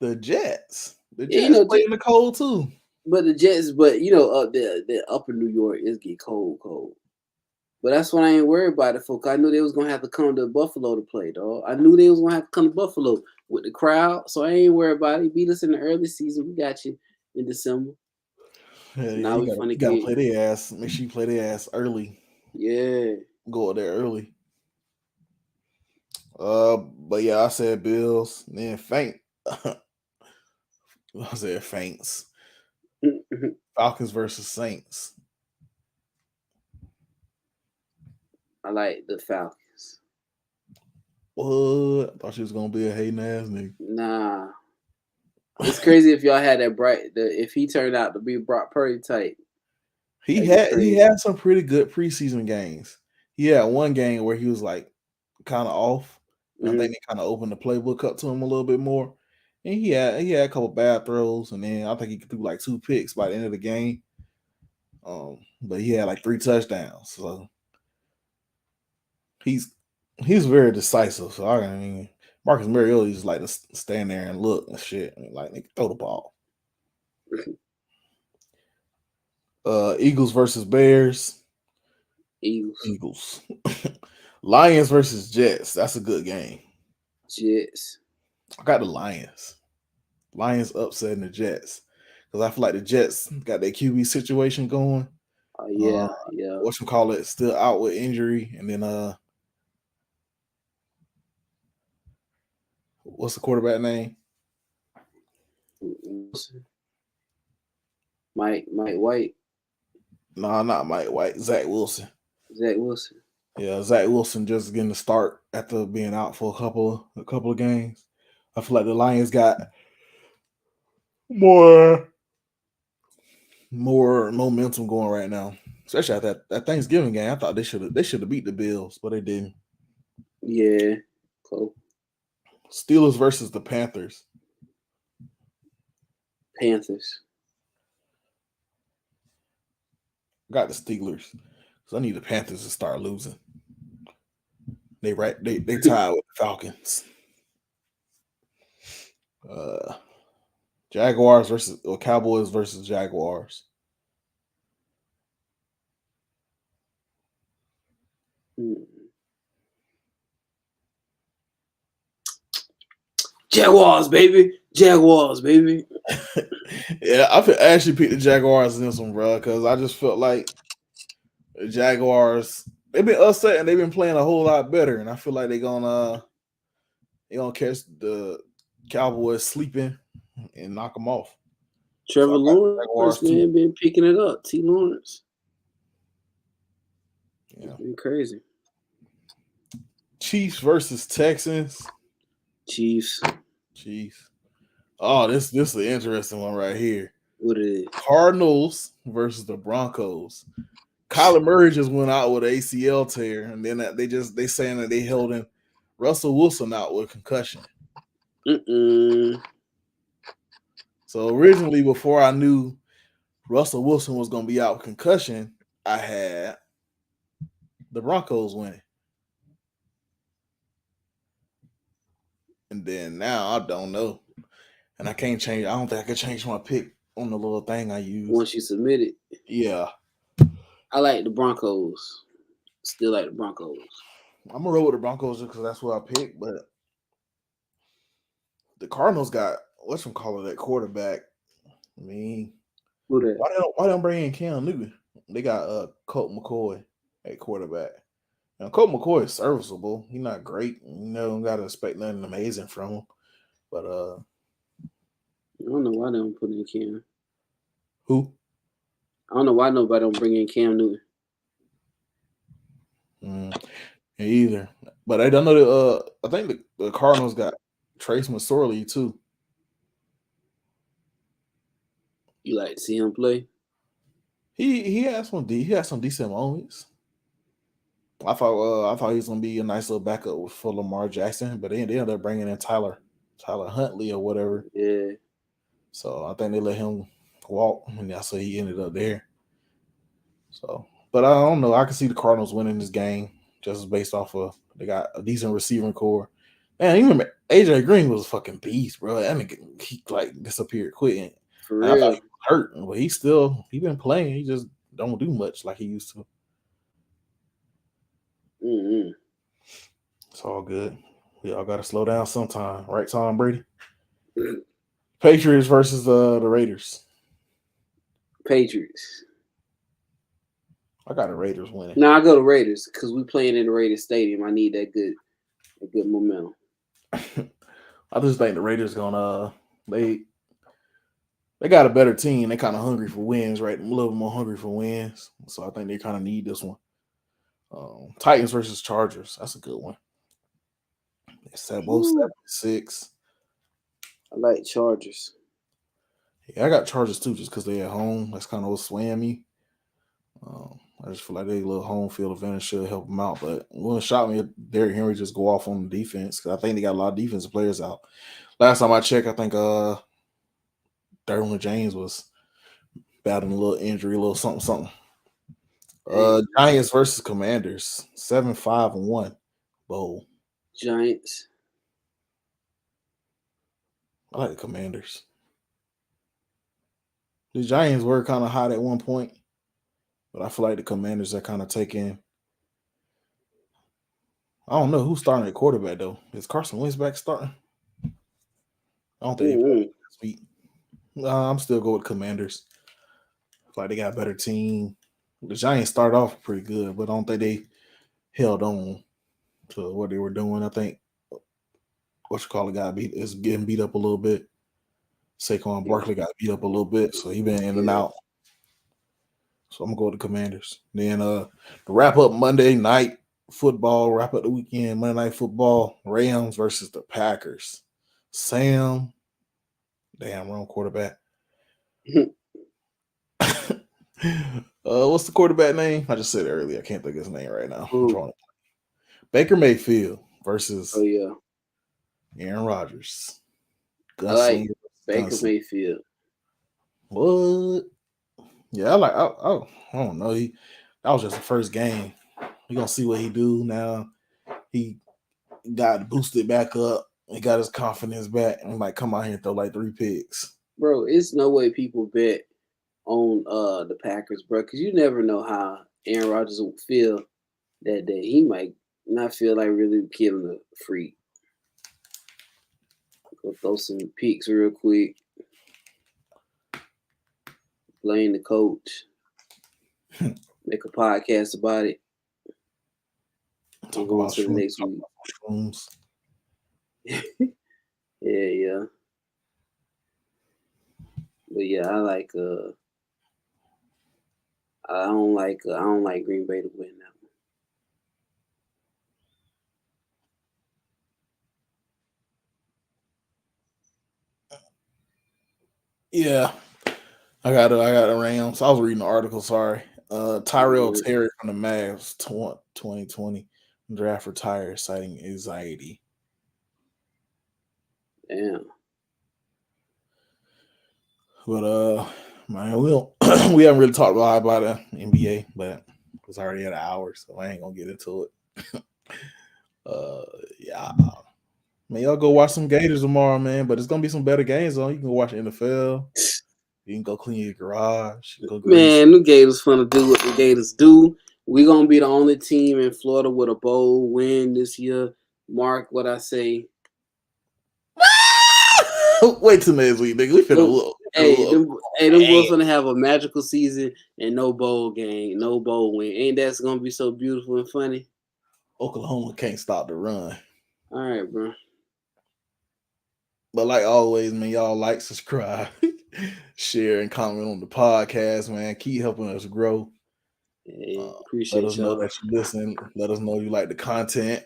The Jets. The Jets play in the cold too. But the Jets, up there, the upper New York, it's get cold. But that's what I ain't worried about it for. 'Cause I knew they was gonna have to come to Buffalo to play, dog. I knew they was gonna have to come to Buffalo with the crowd, so I ain't worried about it. Beat us in the early season. We got you in December. Yeah, Now we you finna gotta get play their ass. Make sure you play their ass early. yeah. Go out there early. But yeah, I said Bills. Then faint. I said Faints. Falcons versus Saints. I like the Falcons. What? I thought she was gonna be a hating ass nigga. Nah, it's crazy if y'all had that if he turned out to be Brock Purdy type. He That'd be he crazy. had some pretty good preseason games. He had one game where he was like kind of off. And I think they kind of opened the playbook up to him a little bit more. And he had a couple bad throws, and then I think he threw like 2 picks by the end of the game. But he had like 3 touchdowns. So he's very decisive. So I mean, Marcus Mariota just like to stand there and look and shit, and like they throw the ball. Eagles versus Bears. Eagles. Lions versus Jets. That's a good game. Jets. I got the Lions. Lions upsetting the Jets because I feel like the Jets got their QB situation going. Yeah. Whatchamacallit still out with injury, and then what's the quarterback name? Mike White. No, not Mike White. Zach Wilson. Zach Wilson. Yeah, Zach Wilson just getting the start after being out for a couple of games. I feel like the Lions got more momentum going right now, especially at that Thanksgiving game. I thought they should have beat the Bills, but they didn't. Yeah, cool. Steelers versus the Panthers. Panthers. Got the Steelers because I need the Panthers to start losing. They tied with the Falcons. Jaguars versus Cowboys versus Jaguars. Jaguars, baby. Jaguars, baby. Yeah, I actually picked the Jaguars in this one, bro, because I just felt like the Jaguars, they've been upset and they've been playing a whole lot better, and I feel like they're gonna catch the Cowboys sleeping and knock them off. Trevor Lawrence, man, been picking it up. T. Lawrence. Yeah. It's been crazy. Chiefs versus Texans. Chiefs. Oh, this is an interesting one right here. What is it? Cardinals versus the Broncos. Kyler Murray just went out with an ACL tear, and then they saying that they held in Russell Wilson out with concussion. So originally, before I knew Russell Wilson was going to be out with concussion, I had the Broncos winning. And then now I don't know. And I can't change. I don't think I could change my pick on the little thing I use. Once you submit it. Yeah. I like the Broncos. Still like the Broncos. I'm going to roll with the Broncos just because that's what I picked. But the Cardinals got, that quarterback. I mean, who that? Why don't bring in Cam Newton? They got Colt McCoy at quarterback. Now, Colt McCoy is serviceable. He's not great. Don't got to expect nothing amazing from him. But I don't know why they don't put in Cam. Who? I don't know why nobody don't bring in Cam Newton. Either. But I don't know I think the Cardinals got Trace McSorley too. You like to see him play? He has some decent moments. I thought he was gonna be a nice little backup for Lamar Jackson, but they ended up bringing in Tyler Huntley or whatever. Yeah. So I think they let him walk, and that's why he ended up there. So, but I don't know. I can see the Cardinals winning this game just based off of they got a decent receiving core. Man, you remember AJ Green was a fucking beast, bro. That nigga, he like disappeared quick. For real. I thought he was hurt, but he been playing. He just don't do much like he used to. Mm-hmm. It's all good. We all got to slow down sometime, right, Tom Brady? Patriots versus the Raiders. Patriots. I got the Raiders winning. No, I go to Raiders because we playing in the Raiders Stadium. I need that good momentum. I just think the Raiders gonna they got a better team. They kind of hungry for wins, right? A little more hungry for wins. So I think they kind of need this one. Titans versus Chargers. That's a good one. They set both 7-6. I like Chargers. Yeah, I got Chargers too, just because they at home. That's kind of what swam me. I just feel like they little home field advantage should help them out. But it wouldn't shock me if Derrick Henry just go off on the defense because I think they got a lot of defensive players out. Last time I checked, I think Derwin James was battling a little injury, a little something. Giants versus Commanders, 7-5-1 bowl. Giants. I like the Commanders. The Giants were kind of hot at one point, but I feel like the Commanders are kind of taking. I don't know who's starting at quarterback though. Is Carson Wentz back starting? I don't think he played this week. I'm still going with Commanders. I feel like they got a better team. The Giants started off pretty good, but I don't think they held on to what they were doing. I think is getting beat up a little bit. Saquon Barkley got beat up a little bit, so he been in and out. So I'm gonna go with the Commanders. Then to wrap up Monday night football, wrap up the weekend, Monday night football, Rams versus the Packers. Sam, damn wrong quarterback. What's the quarterback name? I just said it earlier. I can't think of his name right now. I'm drawing it. Baker Mayfield versus Aaron Rodgers. I like Baker Mayfield. What? Yeah, I don't know. That was just the first game. We're gonna see what he do now. He got boosted back up. He got his confidence back and might come out here and throw like 3 picks. Bro, it's no way people bet on the Packers, bro, because you never know how Aaron Rodgers will feel that day. He might not feel like really killing a freak. Go throw some picks real quick. Blame the coach. Make a podcast about it. Talk about to the next week. yeah. But yeah, I like I don't like Green Bay to win that one. Yeah. I got the Rams. I was reading the article, sorry. Tyrell Terry from the Mavs 2020 draft retired citing anxiety. Damn. But man, we haven't really talked about the NBA, but it's already at an hour, so I ain't gonna get into it. Yeah. Man, y'all go watch some Gators tomorrow, man. But it's gonna be some better games on. You can go watch NFL. You can go clean your garage. Man, the Gators finna do what the Gators do. We're gonna be the only team in Florida with a bowl win this year. Mark what I say. Wait till next week, nigga. We finna look. Them boys gonna have a magical season and no bowl game, no bowl win. Ain't that gonna be so beautiful and funny? Oklahoma can't stop the run. All right, bro. But like always, man, y'all like, subscribe, share, and comment on the podcast, man. Keep helping us grow. Hey, appreciate let us know that you listen. Let us know you like the content.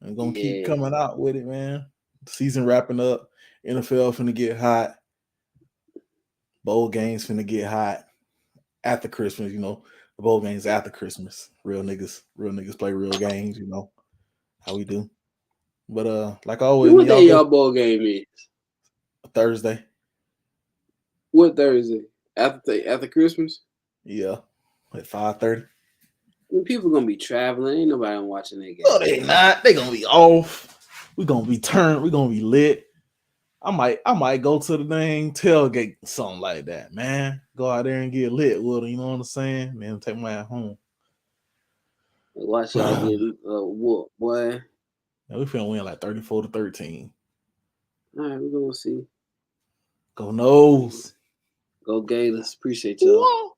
I'm gonna keep coming out with it, man. Season wrapping up. NFL finna get hot. Bowl games finna get hot. After Christmas, the bowl games after Christmas. Real niggas play real games, how we do. But like always, what day y'all bowl game is? Thursday. What Thursday? After Christmas? Yeah, at 5:30. People gonna be traveling. Ain't nobody watching that game. No, they not. They gonna be off. We gonna be turned. We gonna be lit. I might go to the dang tailgate, something like that, man. Go out there and get lit with them. You know what I'm saying? Man, take my ass home. Watch y'all get whooped, boy. And we finna win like 34-13. All right, we're gonna see. Go Noles. Go Gators. Appreciate y'all.